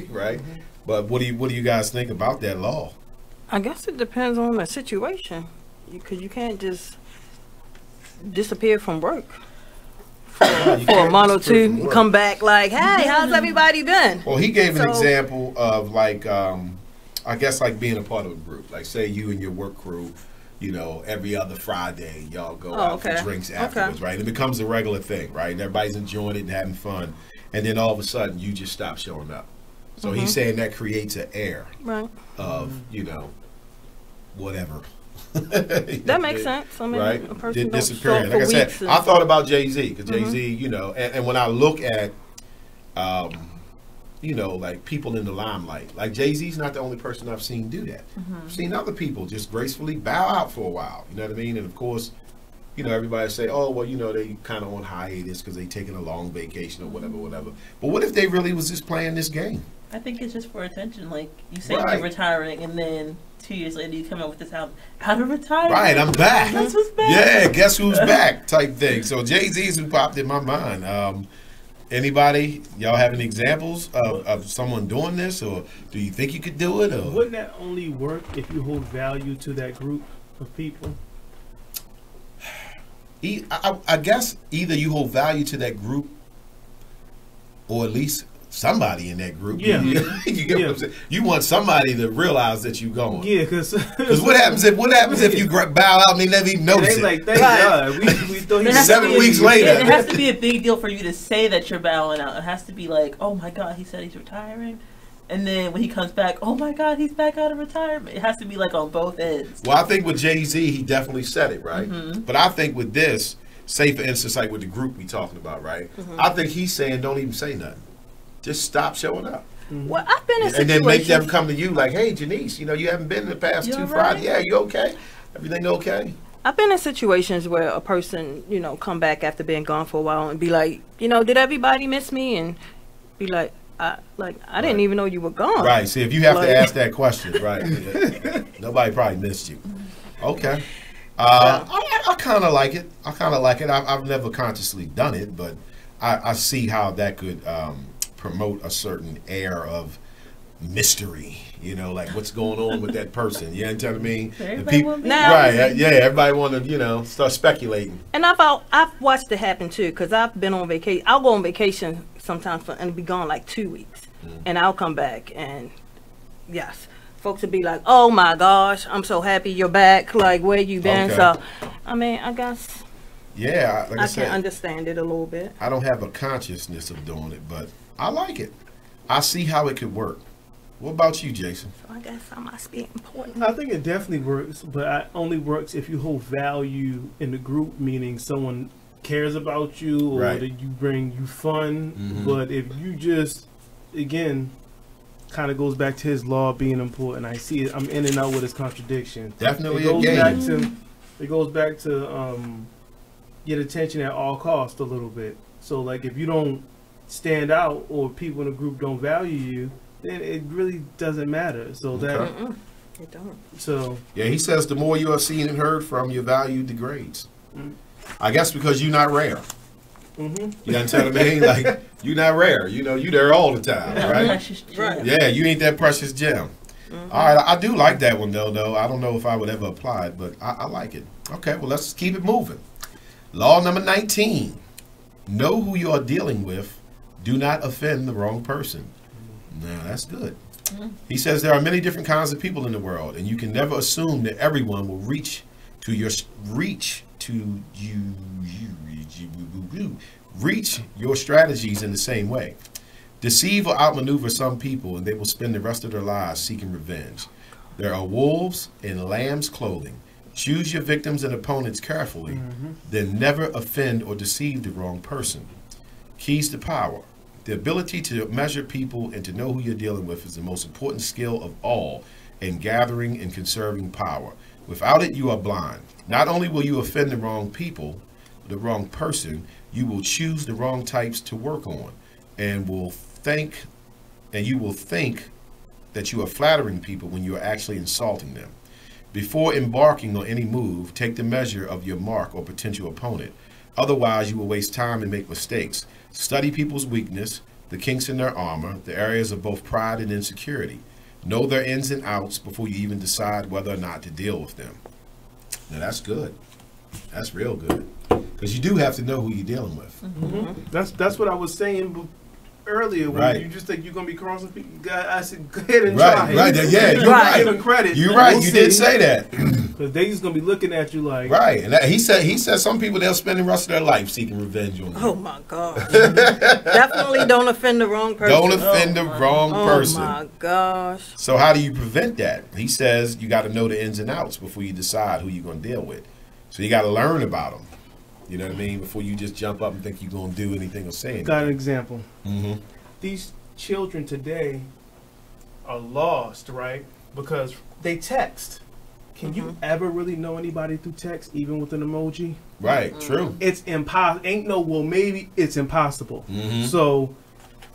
right? But what do you guys think about that law? I guess it depends on the situation, because you can't just disappear from work for a month or two, come back like, hey, how's everybody been? Well, he gave an example of like, I guess like being a part of a group. Like say you and your work crew, every other Friday y'all go out for drinks afterwards, right? It becomes a regular thing, right? And everybody's enjoying it and having fun. And then all of a sudden you just stop showing up. So he's saying that creates an air of, whatever. That makes sense. I mean, right? A person disappearing. Like I said, I thought about Jay-Z because Jay-Z, and when I look at, like people in the limelight, like Jay-Z's not the only person I've seen do that. I've seen other people just gracefully bow out for a while. You know what I mean? And of course, everybody say, oh, well, they kind of on hiatus because they taking a long vacation or whatever. But what if they really was just playing this game? I think it's just for attention. Like you say you're retiring, and then 2 years later you come out with this album, out of retirement. Right, I'm back. Guess who's back? Yeah, guess who's back type thing. So Jay-Z's who popped in my mind. Anybody, y'all have any examples of someone doing this, or do you think you could do it? Or? Wouldn't that only work if you hold value to that group of people? I guess either you hold value to that group, or at least somebody in that group. Yeah, you get what I'm saying? You want somebody to realize that you're going. Yeah, because what happens if you bow out and they never even notice it? Like, thank God. We 7 weeks later. It has to be a big deal for you to say that you're bowing out. It has to be like, oh my God, he said he's retiring. And then when he comes back, oh my God, he's back out of retirement. It has to be like on both ends. Well, I think with Jay-Z, he definitely said it, right? But I think with this, say for instance, like with the group we talking about, right? I think he's saying don't even say nothing. Just stop showing up. Well, I've been in situations. And then make them come to you like, hey, Janice, you haven't been in the past 2 Fridays. Yeah, you okay? Everything okay? I've been in situations where a person, come back after being gone for a while and be like, did everybody miss me? And be like, I didn't even know you were gone. Right. See, if you have to ask that question, right? Nobody probably missed you. Okay. I kind of like it. I've never consciously done it, but I see how that could promote a certain air of mystery. Like what's going on with that person. You know what I mean? Everybody want to, start speculating. And I've watched it happen too, because I've been on vacation. I'll go on vacation sometimes and be gone like 2 weeks, and I'll come back and yes, folks would be like, "Oh my gosh, I'm so happy you're back. Like, where you been?" So, I mean, I guess. Yeah, like I said, can understand it a little bit. I don't have a consciousness of doing it, but I like it. I see how it could work. What about you, Jason? So I guess I must be important. I think it definitely works, but it only works if you hold value in the group, meaning someone cares about you or that you bring you fun. But if you just, again, kind of goes back to his law being important. I see it. I'm in and out with his contradiction. Definitely it goes back to get attention at all costs a little bit. So like if you don't stand out or people in the group don't value you, then it really doesn't matter. So it don't. So yeah, he says the more you are seen and heard from, your value degrades. I guess because you're not rare. You know what I mean? Like you're not rare. You there all the time, right? Yeah, you ain't that precious gem. All right, I do like that one though. I don't know if I would ever apply it, but I like it. Okay, well let's keep it moving. Law number 19: know who you are dealing with. Do not offend the wrong person. Now that's good. He says there are many different kinds of people in the world, and you can never assume that everyone will reach your strategies in the same way. Deceive or outmaneuver some people, and they will spend the rest of their lives seeking revenge. There are wolves in lamb's clothing. Choose your victims and opponents carefully, then never offend or deceive the wrong person. Keys to power. The ability to measure people and to know who you're dealing with is the most important skill of all in gathering and conserving power. Without it, you are blind. Not only will you offend the wrong people, the wrong person, you will choose the wrong types to work on. and you will think that you are flattering people when you are actually insulting them. Before embarking on any move, take the measure of your mark or potential opponent. Otherwise, you will waste time and make mistakes. Study people's weakness, the kinks in their armor, the areas of both pride and insecurity. Know their ins and outs before you even decide whether or not to deal with them. Now, that's good. That's real good. Because you do have to know who you're dealing with. That's what I was saying earlier. When you just think you're going to be crossing people, I said, go ahead and try. Right. Yeah, you're right. Give them credit. You're right. You did say that. Because they just going to be looking at you like. Right. And he said some people, they'll spend the rest of their life seeking revenge on you. Oh, my God. Definitely don't offend the wrong person. Don't offend the wrong person. Oh, my gosh. So how do you prevent that? He says you got to know the ins and outs before you decide who you're going to deal with. So you got to learn about them. You know what I mean? Before you just jump up and think you're going to do anything or say anything. Got an example. Mm-hmm. These children today are lost, right? Because they text. Can you ever really know anybody through text, even with an emoji? Right, true. It's impossible. Maybe it's impossible. So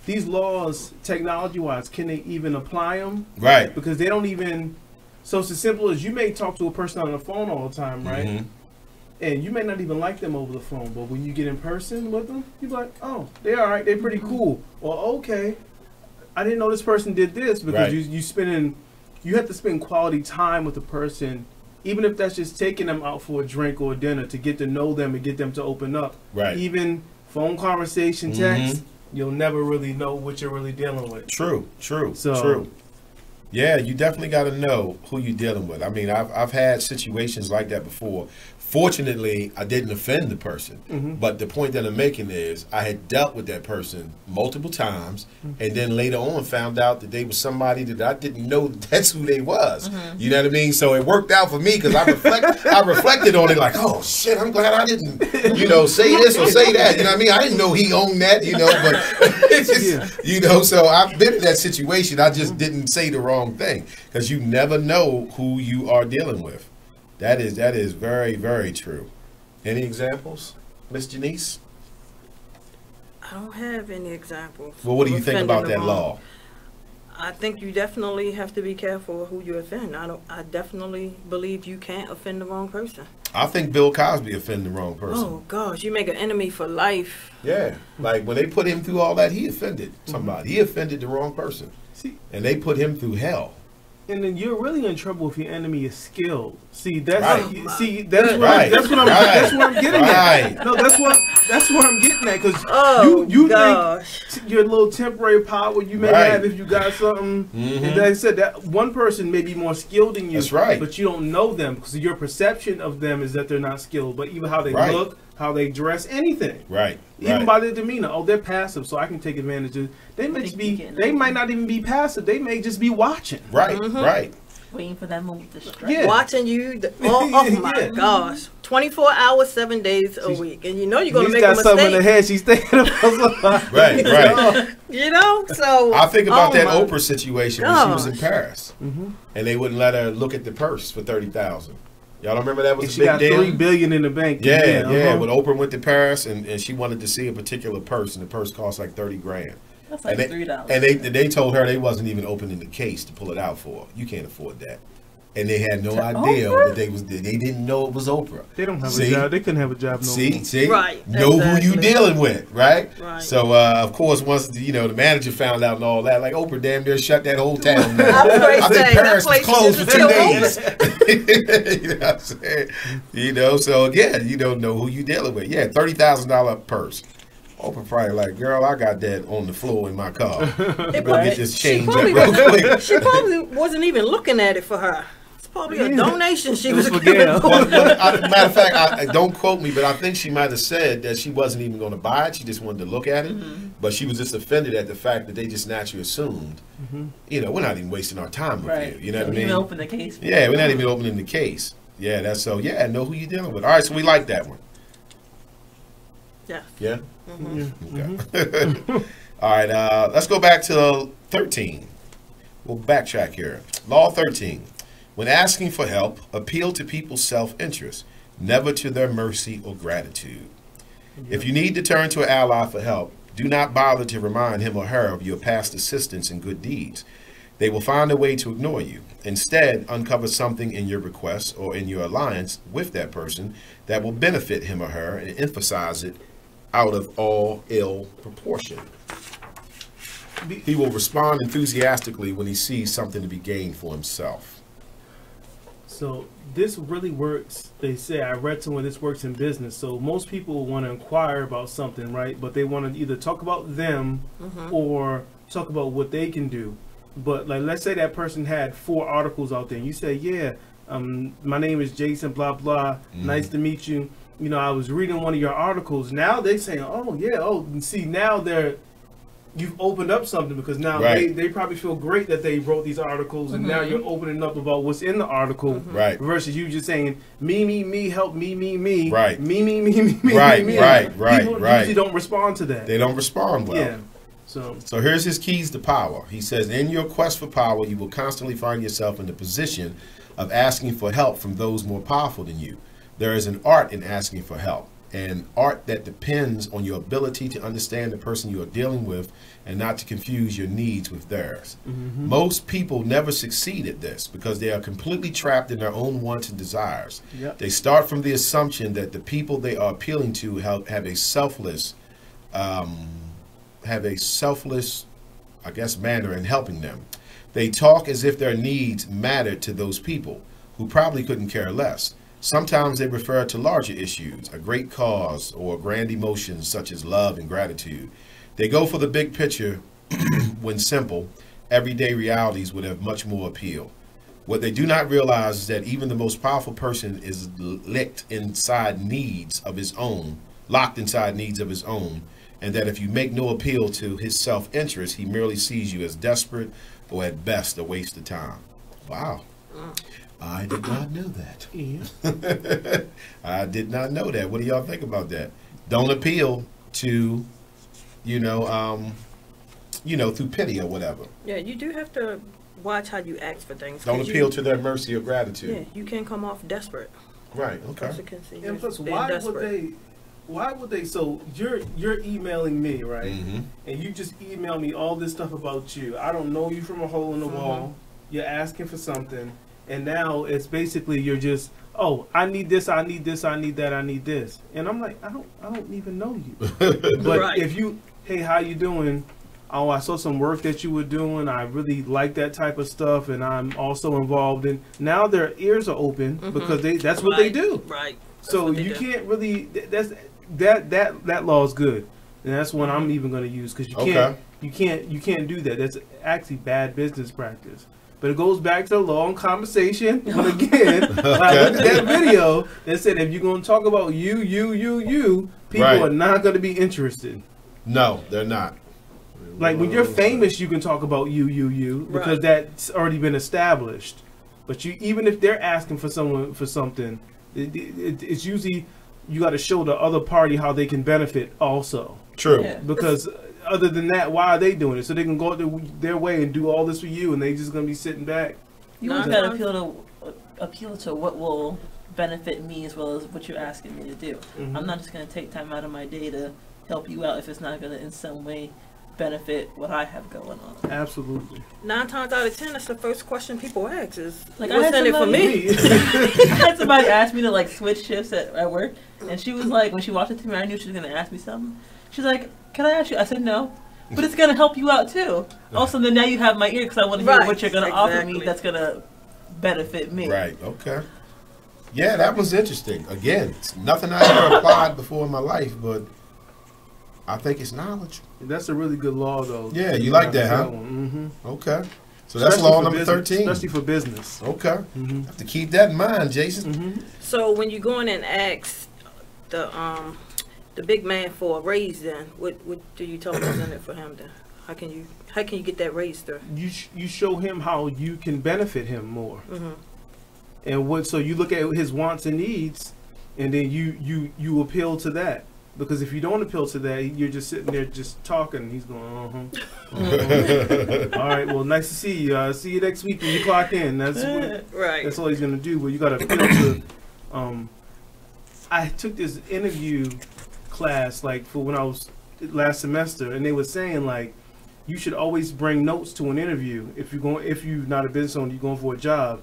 these laws, technology-wise, can they even apply them? Right. Because they don't even. So it's as simple as you may talk to a person on the phone all the time, right? And you may not even like them over the phone, but when you get in person with them, you're like, oh, they're all right, they're pretty cool. Or okay, I didn't know this person did this, because you have to spend quality time with the person, even if that's just taking them out for a drink or a dinner to get to know them and get them to open up. Right. Even phone conversation, text, you'll never really know what you're really dealing with. True. So, true. Yeah, you definitely got to know who you're dealing with. I mean, I've had situations like that before. Fortunately, I didn't offend the person. But the point that I'm making is I had dealt with that person multiple times, and then later on found out that they were somebody that I didn't know that's who they was. You know what I mean? So it worked out for me because I reflected on it like, oh, shit, I'm glad I didn't, say this or say that. You know what I mean? I didn't know he owned that, but it's just, so I've been in that situation. I just didn't say the wrong thing because you never know who you are dealing with. That is very, very true. Any examples, Miss Janice? I don't have any examples. Well, what do you think about that law? I think you definitely have to be careful who you offend. I definitely believe you can't offend the wrong person. I think Bill Cosby offended the wrong person. Oh gosh, you make an enemy for life. Yeah, like when they put him through all that, he offended somebody. He offended the wrong person, and they put him through hell. And then you're really in trouble if your enemy is skilled. That's right. That's what I'm getting at. No, that's what I'm getting at, because you think your little temporary power you may have if you got something. And like I said, that one person may be more skilled than you. That's right. But you don't know them because your perception of them is that they're not skilled. But even how they look, how they dress, anything. Right. Even by their demeanor. Oh, they're passive, so I can take advantage of. They might not even be passive. They may just be watching. Right. Right. Waiting for that moment to strike. Yeah. Watching you. Oh my gosh. 24 hours, 7 days a week. And you're going to make a mistake. She's got something in her head. She's thinking about. Right. So. I think about that Oprah situation when she was in Paris. And they wouldn't let her look at the purse for $30,000. Y'all don't remember that was a big deal? She got $3 billion in the bank. Yeah. When Oprah went to Paris and she wanted to see a particular purse, and the purse cost like $30,000. That's like $3. And they told her they wasn't even opening the case to pull it out for her. You can't afford that. And they had no idea that they didn't know it was Oprah. They don't have a job. They couldn't have a job. See, right? Know who you dealing with, right? So of course, once the manager found out and all that, like Oprah damn near shut that whole town down. I think Paris was closed for 2 days. You know what I'm saying? So again, you don't know who you dealing with. Yeah, $30,000 purse. Oprah probably like, girl, I got that on the floor in my car. Go get this change up real quick. She probably wasn't even looking at it for her. It's probably a donation she was giving. Matter of fact, don't quote me, but I think she might have said that she wasn't even going to buy it. She just wanted to look at it. But she was just offended at the fact that they just naturally assumed, we're not even wasting our time with you. You know what I mean? Even open the case. Yeah, we're not even opening the case. Yeah, that's so. Yeah, know who you're dealing with. All right, so we like that one. Yeah. Yeah? Okay. All right, let's go back to 13. We'll backtrack here. Law 13. When asking for help, appeal to people's self-interest, never to their mercy or gratitude. If you need to turn to an ally for help, Do not bother to remind him or her of your past assistance and good deeds. They will find a way to ignore you. Instead, uncover something in your request or in your alliance with that person that will benefit him or her and emphasize it out of all ill proportion. He will respond enthusiastically when he sees something to be gained for himself. So this really works. They say, I read somewhere this works in business. So most people want to inquire about something, right? But they want to either talk about them or talk about what they can do. But like, let's say that person had 4 articles out there, and you say, yeah, my name is Jason, blah, blah, nice to meet you. You know, I was reading one of your articles. Now they're saying, oh, yeah, oh, and see, now you've opened up something, because now they probably feel great that they wrote these articles, and now you're opening up about what's in the article, versus you just saying, me, help me, right. me. Right. People usually don't respond to that. They don't respond well. Yeah. So here's his keys to power. He says, in your quest for power, you will constantly find yourself in the position of asking for help from those more powerful than you. There is an art in asking for help, an art that depends on your ability to understand the person you are dealing with and not to confuse your needs with theirs. Most people never succeed at this because they are completely trapped in their own wants and desires. They start from the assumption that the people they are appealing to have a selfless, I guess, manner in helping them. They talk as if their needs mattered to those people who probably couldn't care less. Sometimes they refer to larger issues, a great cause, or grand emotions such as love and gratitude. They go for the big picture when simple, everyday realities would have much more appeal. What they do not realize is that even the most powerful person is locked inside needs of his own, and that if you make no appeal to his self-interest, he merely sees you as desperate or at best a waste of time. Wow. I did not know that. I did not know that. What do y'all think about that? Don't appeal to, through pity or whatever. Yeah, you do have to watch how you ask for things. Don't appeal to their mercy or gratitude. Yeah, you can come off desperate. Right, okay. And plus, why would they, so you're emailing me, right? And you just email me all this stuff about you. I don't know you from a hole in the wall. You're asking for something. And now it's basically you're just, oh, I need this, I need this, I need that, I need this. And I'm like, I don't even know you. But if you, hey, how you doing? Oh, I saw some work that you were doing. I really like that type of stuff, and I'm also involved in. Now their ears are open because that's what they do. Right. So you can't really. That law is good, and that's one I'm even going to use, because you can't do that. That's actually bad business practice. But it goes back to the long conversation. But again, I looked at that video that said if you're going to talk about you, people are not going to be interested. No, they're not. Like when you're famous, you can talk about you, because that's already been established. But even if they're asking for something, it's usually you got to show the other party how they can benefit also. True. Yeah. Because other than that, why are they doing it? So they can go their way and do all this for you, and they just gonna be sitting back. You always gotta appeal to what will benefit me as well as what you're asking me to do. I'm not just gonna take time out of my day to help you out if it's not gonna in some way benefit what I have going on. Absolutely. 9 times out of 10, that's the first question people ask is, like, what's in it for me? I had somebody ask me to switch shifts at work, and she was like, when she walked into me, I knew she was gonna ask me something. She's like, can I ask you? I said no, but it's gonna help you out too. Also, then now you have my ear because I want to hear what you're gonna offer me that's gonna benefit me. Right. Okay. Yeah, that was interesting. Again, it's nothing I ever applied before in my life, but I think it's knowledge. That's a really good law, though. Yeah, you like that, huh? Okay. So that's law number 13. Especially for business. Okay. Have to keep that in mind, Jason. So when you go in and ask the big man for a raise, then what do you tell him is in it for him? Then how can you get that raise through? You show him how you can benefit him more, and so you look at his wants and needs, and then you appeal to that. Because if you don't appeal to that, you're just sitting there just talking, and he's going, all right, well, nice to see you. See you next week when you clock in. That's that's all he's gonna do. But you got to appeal to. I took this interview class for when I was last semester, and they were saying like you should always bring notes to an interview if you're not a business owner, you're going for a job,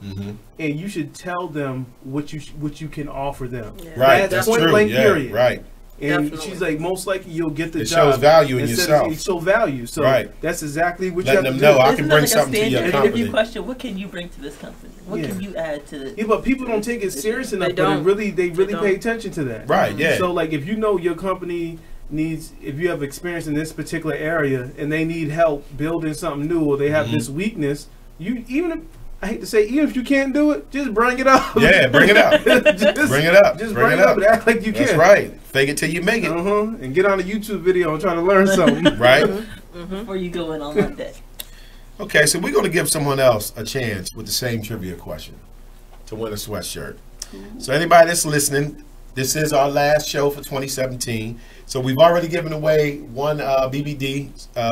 and you should tell them what you can offer them. Yeah. Right, that's point true. Blank Yeah, period. right. And Definitely. she's like, most likely you'll get the It job. shows value in instead yourself. of- It shows value. So Right. that's exactly what Letting you have them to know do. I can bring something to your interview company. question: what can you bring to this company? What can you add to? Yeah, but people don't take it serious enough. They But don't. they really pay attention to that. Right, yeah. So like, if you know your company needs, if you have experience in this particular area and they need help building something new, or they have this weakness, I hate to say, even if you can't do it, just bring it up. Yeah, bring it up. Just bring it up. Just bring bring it up. and act like you That's can. right. Fake it till you make it. And get on a YouTube video and try to learn something. Right. Before you go in on Monday. Okay, so we're going to give someone else a chance with the same trivia question to win a sweatshirt. So anybody that's listening, this is our last show for 2017. So we've already given away one BBD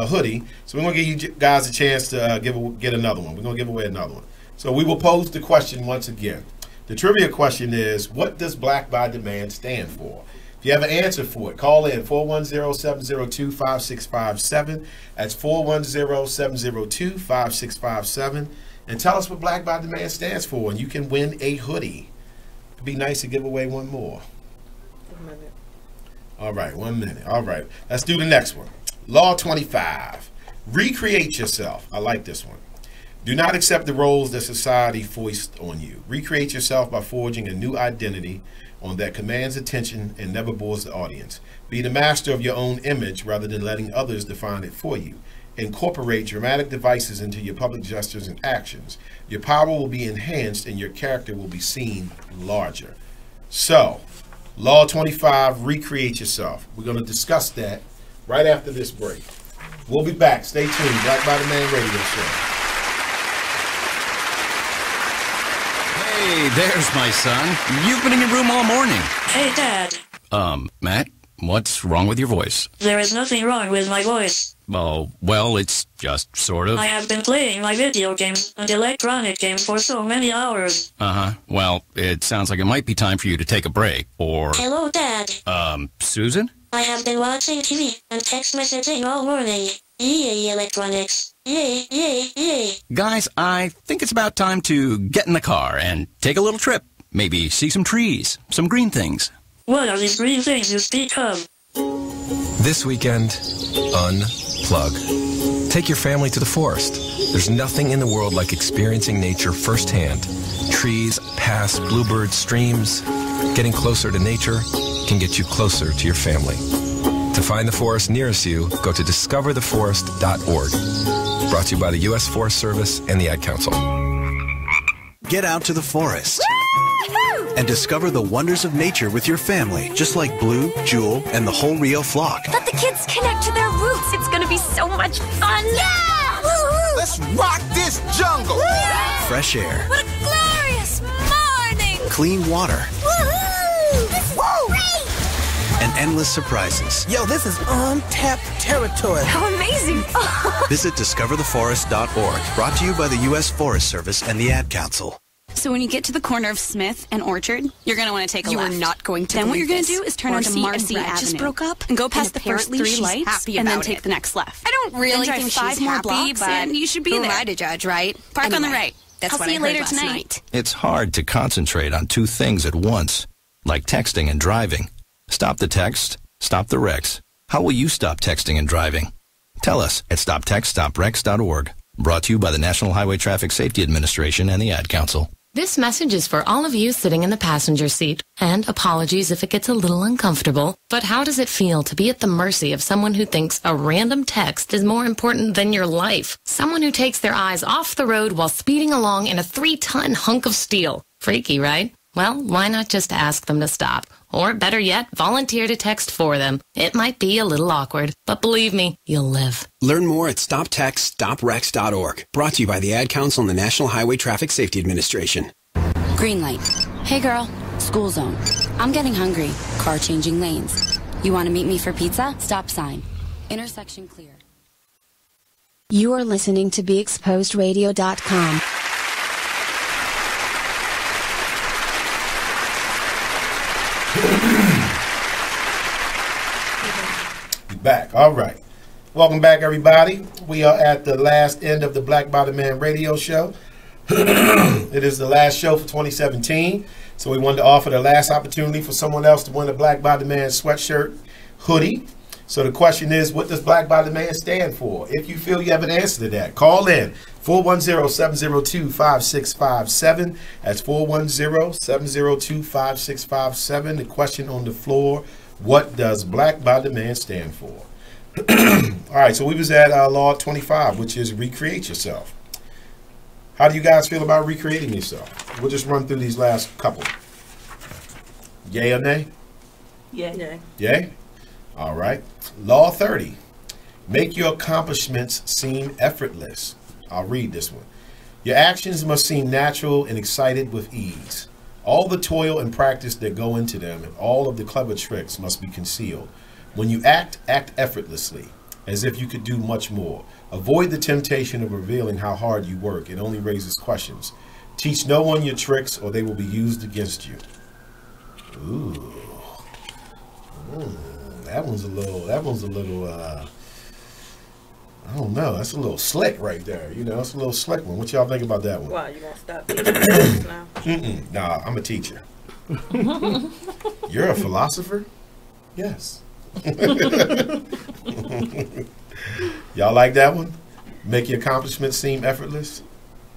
hoodie. So we're going to give you guys a chance to get another one. We're going to give away another one. So we will pose the question once again. The trivia question is, what does Black by Demand stand for? If you have an answer for it, call in 410-702-5657. That's 410-702-5657. And tell us what Black by Demand stands for, and you can win a hoodie. It'd be nice to give away one more. 1 minute. All right, 1 minute. All right, let's do the next one. Law 25. Recreate yourself. I like this one. Do not accept the roles that society foists on you. Recreate yourself by forging a new identity, one that commands attention and never bores the audience. Be the master of your own image rather than letting others define it for you. Incorporate dramatic devices into your public gestures and actions. Your power will be enhanced and your character will be seen larger. So, Law 25, recreate yourself. We're going to discuss that right after this break. We'll be back. Stay tuned. Black by Demand Radio Show. Hey, there's my son. You've been in your room all morning. Hey, Dad. Matt, what's wrong with your voice? There is nothing wrong with my voice. Oh, well, it's just sort of. I have been playing my video games and electronic games for so many hours. Uh-huh. Well, it sounds like it might be time for you to take a break, or... Hello, Dad. Susan? I have been watching TV and text messaging all morning. Yay, electronics. Yay, yay, yay. Guys, I think it's about time to get in the car and take a little trip. Maybe see some trees, some green things. What are these green things you speak of? This weekend, unplug. Take your family to the forest. There's nothing in the world like experiencing nature firsthand. Trees, paths, bluebirds, streams. Getting closer to nature can get you closer to your family. To find the forest nearest you, go to discovertheforest.org. Brought to you by the U.S. Forest Service and the Ad Council. Get out to the forest and discover the wonders of nature with your family, just like Blue, Jewel, and the whole Rio flock. Let the kids connect to their roots. It's going to be so much fun. Yeah! Woo-hoo! Let's rock this jungle. Fresh air. What a glorious morning. Clean water. Woohoo! This is great. And endless surprises. Yo, this is untapped territory. How amazing. Visit discovertheforest.org. Brought to you by the U.S. Forest Service and the Ad Council. So when you get to the corner of Smith and Orchard, you're going to want to take a left. You are not going to Then what you're going to do is turn onto Marcy Avenue. just broke up And go past the first apparently 3 she's lights happy and then about take it. the next left. I don't really then drive think 5 she's more happy, blocks but and you should be who there. am I to judge, right? Park on the Anyway, right. That's I'll what see I you heard later last tonight. night. It's hard to concentrate on 2 things at once, like texting and driving. Stop the text, stop the wrecks. How will you stop texting and driving? Tell us at stoptextstopwrecks.org. Brought to you by the National Highway Traffic Safety Administration and the Ad Council. This message is for all of you sitting in the passenger seat. And apologies if it gets a little uncomfortable. But how does it feel to be at the mercy of someone who thinks a random text is more important than your life? Someone who takes their eyes off the road while speeding along in a 3-ton hunk of steel. Freaky, right? Well, why not just ask them to stop? Or better yet, volunteer to text for them. It might be a little awkward, but believe me, you'll live. Learn more at stoptextstopwrecks.org. Brought to you by the Ad Council and the National Highway Traffic Safety Administration. Green light. Hey girl, school zone. I'm getting hungry. Car changing lanes. You want to meet me for pizza? Stop sign. Intersection clear. You are listening to BeExposedRadio.com. Back. All right. Welcome back, everybody. We are at the last end of the Black Bottom Man radio show. It is the last show for 2017. So we wanted to offer the last opportunity for someone else to win a Black Bottom Man sweatshirt, hoodie. So the question is, what does Black Bottom Man stand for? If you feel you have an answer to that, call in 410-702-5657. That's 410-702-5657. The question on the floor, what does Black Bottom Man stand for? All right, so we was at Law 25, which is recreate yourself. How do you guys feel about recreating yourself? We'll just run through these last couple. Yay or nay? Yeah. Yay? All right. Law 30. Make your accomplishments seem effortless. I'll read this one. Your actions must seem natural and excited with ease. All the toil and practice that go into them and all of the clever tricks must be concealed. When you act, act effortlessly, as if you could do much more. Avoid the temptation of revealing how hard you work. It only raises questions. Teach no one your tricks or they will be used against you. Ooh. That one's a little, I don't know. That's a little slick right there. You know, it's a little slick one. What y'all think about that one? Why, you gonna stop teaching now? Nah, I'm a teacher. You're a philosopher? Yes. Y'all like that one? Make your accomplishments seem effortless?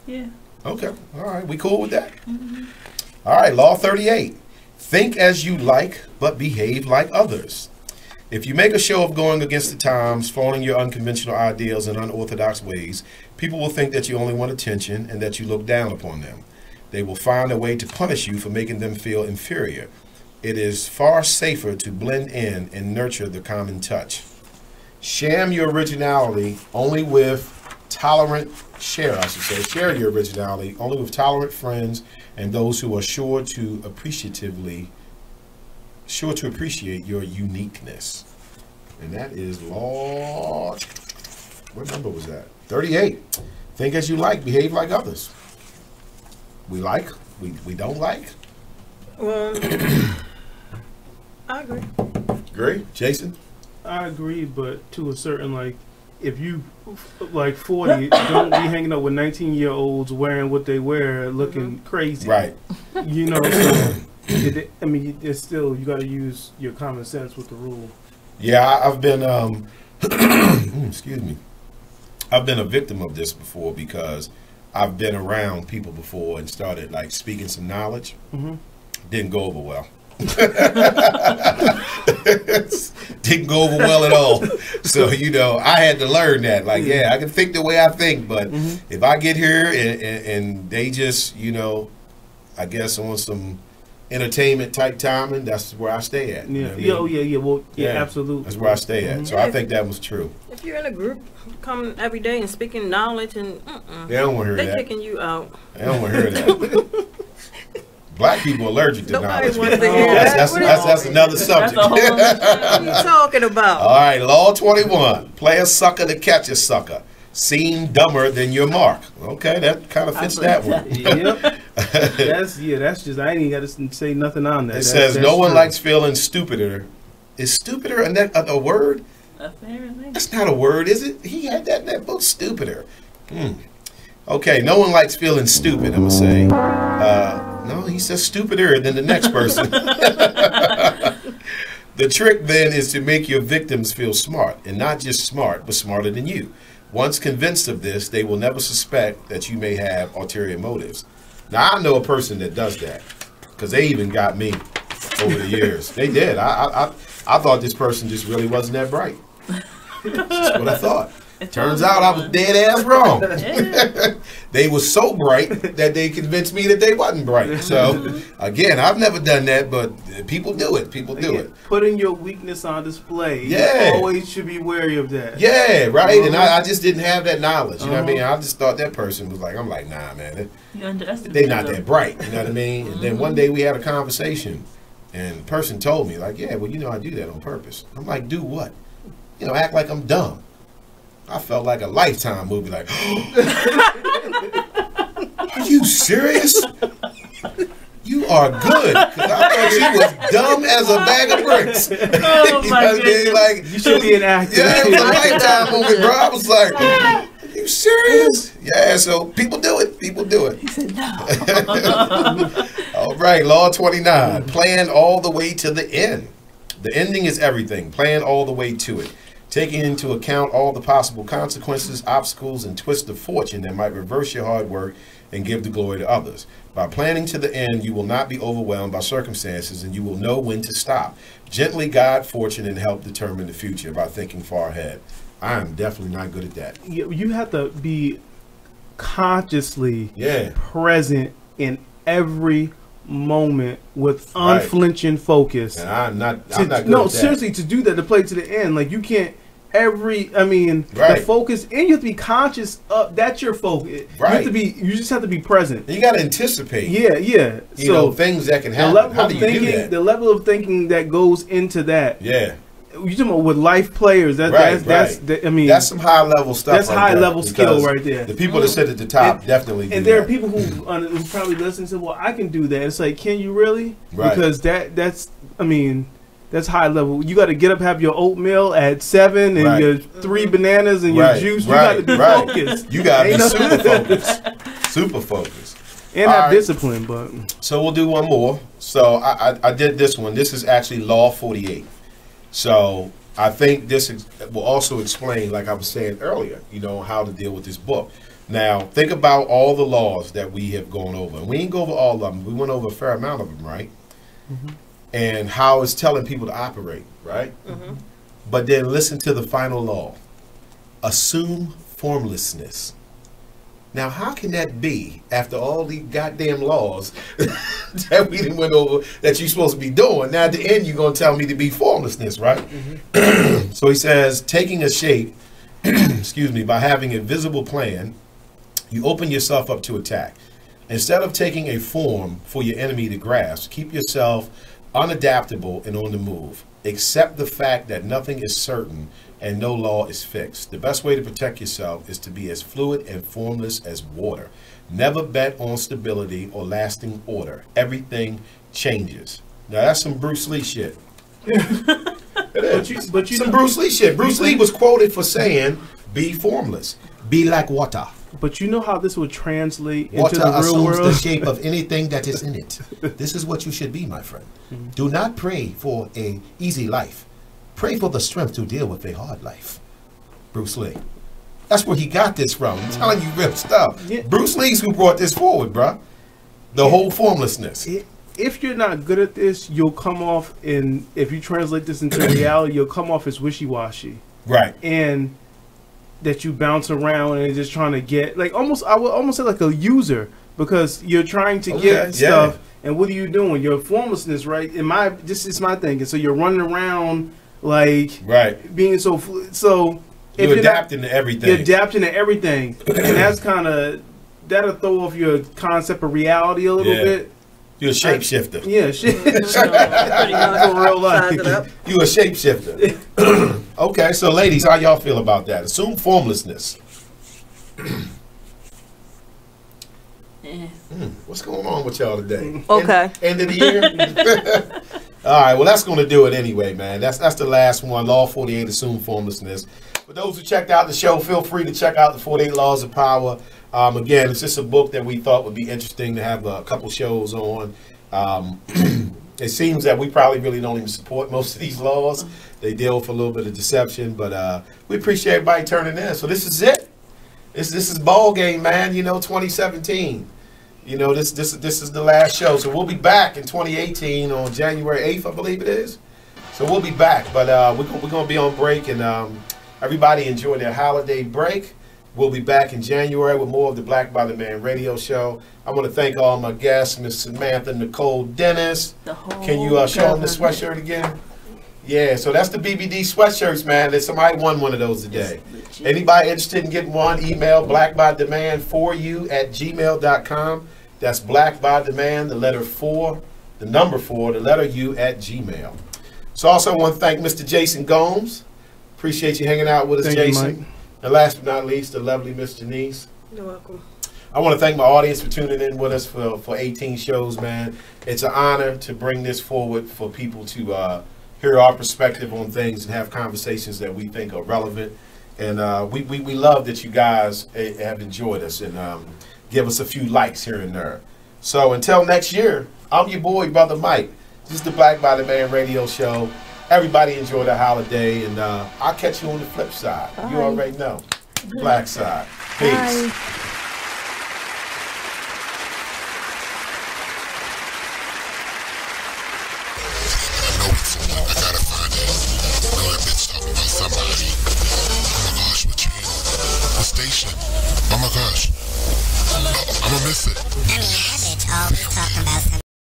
Yeah. Okay. All right. We cool with that? All right. Law 38. Think as you like, but behave like others. If you make a show of going against the times, following your unconventional ideals and unorthodox ways, people will think that you only want attention and that you look down upon them. They will find a way to punish you for making them feel inferior. It is far safer to blend in and nurture the common touch. Share your originality only with share your originality only with tolerant friends and those who are sure to appreciate your uniqueness. And that is law, what number was that? 38. Think as you like, behave like others. We don't like? Well, I agree. Agree? Jason? I agree, but to a certain, like, if you, like 40, don't be hanging out with 19-year-olds wearing what they wear, looking crazy. Right. You know, so it's still, you got to use your common sense with the rule. Yeah, I've been, excuse me. I've been a victim of this before because I've been around people before and started, like, speaking some knowledge. Didn't go over well. Didn't go over well at all. So, you know, I had to learn that. Like, yeah, I can think the way I think, but if I get here and they just, you know, I guess on some entertainment type timing, that's where I stay at. Yeah, you know Well, absolutely. That's where I stay at. So I think that was true. If you're in a group, come every day and speaking knowledge and they don't want to hear that. They're kicking you out. They don't want to hear that. Black people allergic to knowledge. That's another subject. What are you talking about? All right, Law 21. Play a sucker to catch a sucker. Seem dumber than your mark. Okay, that kind of fits that one. Yep. That's just, I ain't even got to say nothing on that. It says no one likes feeling stupider. Is stupider a word? Apparently. That's not a word, is it? He had that in that book, stupider. Okay, no one likes feeling stupid, I'm going to say. No, he says stupider than the next person. The trick then is to make your victims feel smart, and not just smart, but smarter than you. Once convinced of this, they will never suspect that you may have ulterior motives. Now, I know a person that does that, because they even got me over the years. They did. I thought this person just really wasn't that bright. That's what I thought. Turns out I was dead ass wrong. They were so bright that they convinced me that they wasn't bright. So, again, I've never done that, but people do it. People do it. Putting your weakness on display. Yeah. You always should be wary of that. Yeah, right. And I just didn't have that knowledge. You know what I mean? I just thought that person was like, I'm like, nah, man. They not that bright. You know what I mean? And then one day we had a conversation, and the person told me, like, yeah, well, you know, I do that on purpose. I'm like, do what? You know, act like I'm dumb. I felt like a Lifetime movie, like, are you serious? You are good. 'Cause I man, she was dumb as a bag of bricks. Oh my goodness. Like, You should be an actor. yeah, it was a lifetime movie, bro. I was like, are you serious? Yeah, so people do it. People do it. He said no. All right, Law 29. Plan all the way to the end. The ending is everything. Plan all the way to it. Taking into account all the possible consequences, obstacles, and twists of fortune that might reverse your hard work and give the glory to others. By planning to the end, you will not be overwhelmed by circumstances, and you will know when to stop. Gently guide fortune and help determine the future by thinking far ahead. I am definitely not good at that. You have to be consciously Yeah. present in every moment with unflinching focus. And I'm not good No, at that. seriously, to do that, to play to the end, like you can't. The focus, and you have to be conscious of that's your focus. Right. You just have to be present. You got to anticipate. Yeah. You know, things that can happen. How do you do that? The level of thinking that goes into that. Yeah. You talking about with life players? That's some high level stuff. That's right high there, level skill right there. The people that sit at the top definitely do and there that. are people who probably listen and say, "Well, I can do that." It's like, can you really? Right. Because that's high level. You got to get up, have your oatmeal at 7, and your 3 bananas and your juice. You got to be focused. You got to be super focused. Super focused. And have discipline. But so we'll do one more. So I did this one. This is actually Law 48. So I think this will also explain, like I was saying earlier, you know, how to deal with this book. Now, think about all the laws that we have gone over. And we didn't go over all of them. We went over a fair amount of them, right? Mm-hmm. And how it's telling people to operate, right? Mm-hmm. But then listen to the final law. Assume formlessness. Now, how can that be after all these goddamn laws that we done went over that you're supposed to be doing? Now, at the end, you're going to tell me to be formlessness, right? Mm-hmm. So he says, taking a shape, excuse me, by having a visible plan, you open yourself up to attack. Instead of taking a form for your enemy to grasp, keep yourself unadaptable and on the move. Accept the fact that nothing is certain and no law is fixed. The best way to protect yourself is to be as fluid and formless as water. Never bet on stability or lasting order. Everything changes. Now that's some Bruce Lee shit. It is. But some Bruce Lee shit. Bruce Lee was quoted for saying, be formless. Be like water. But you know how this would translate Water into the real assumes world? the shape of anything that is in it. This is what you should be, my friend. Do not pray for an easy life. Pray for the strength to deal with a hard life. Bruce Lee. That's where he got this from. I'm telling you real stuff. Yeah. Bruce Lee's who brought this forward, bro. The whole formlessness. If you're not good at this, you'll come off if you translate this into reality, you'll come off as wishy-washy. Right. And that you bounce around and just trying to get, like, I would almost say like a user, because you're trying to get stuff, and what are you doing? Your formlessness, right? This is my thing. And so you're running around like being so you're adapting to everything. You're adapting to everything, and that's kind of that'll throw off your concept of reality a little bit. You're a shapeshifter. For real life. You a shapeshifter. Okay, so ladies, how y'all feel about that? Assume formlessness. What's going on with y'all today? Okay. End of the year? All right, well, that's going to do it anyway, man. That's the last one, Law 48, Assume Formlessness. For those who checked out the show, feel free to check out the 48 Laws of Power. Again, it's just a book that we thought would be interesting to have a couple shows on. It seems that we probably really don't even support most of these laws. They deal with a little bit of deception, but we appreciate everybody turning in. So this is it. This is ball game, man. 2017. This is the last show. So we'll be back in 2018 on January 8th, I believe it is. So we'll be back, but we're going to be on break, and everybody enjoy their holiday break. We'll be back in January with more of the Black by the Man radio show. I want to thank all my guests, Miss Samantha, Nykole, Dennis. Can you show them the sweatshirt again? Yeah, so that's the BBD sweatshirts, man. Somebody won one of those today. Anybody interested in getting one, email blackbydemand4u@gmail.com. That's blackbydemand, the letter 4, the number 4, the letter U @gmail. So also I want to thank Mr. Jason Gomes. Appreciate you hanging out with us, Jason. You, Mike. And last but not least, the lovely Miss Janice. You're welcome. I want to thank my audience for tuning in with us for 18 shows, man. It's an honor to bring this forward for people to hear our perspective on things and have conversations that we think are relevant. And we love that you guys have enjoyed us and give us a few likes here and there. So until next year, I'm your boy, Brother Mike. This is the Black Body Man Radio Show. Everybody enjoy the holiday, and I'll catch you on the flip side. Bye. You already know. Black side. Peace. Bye.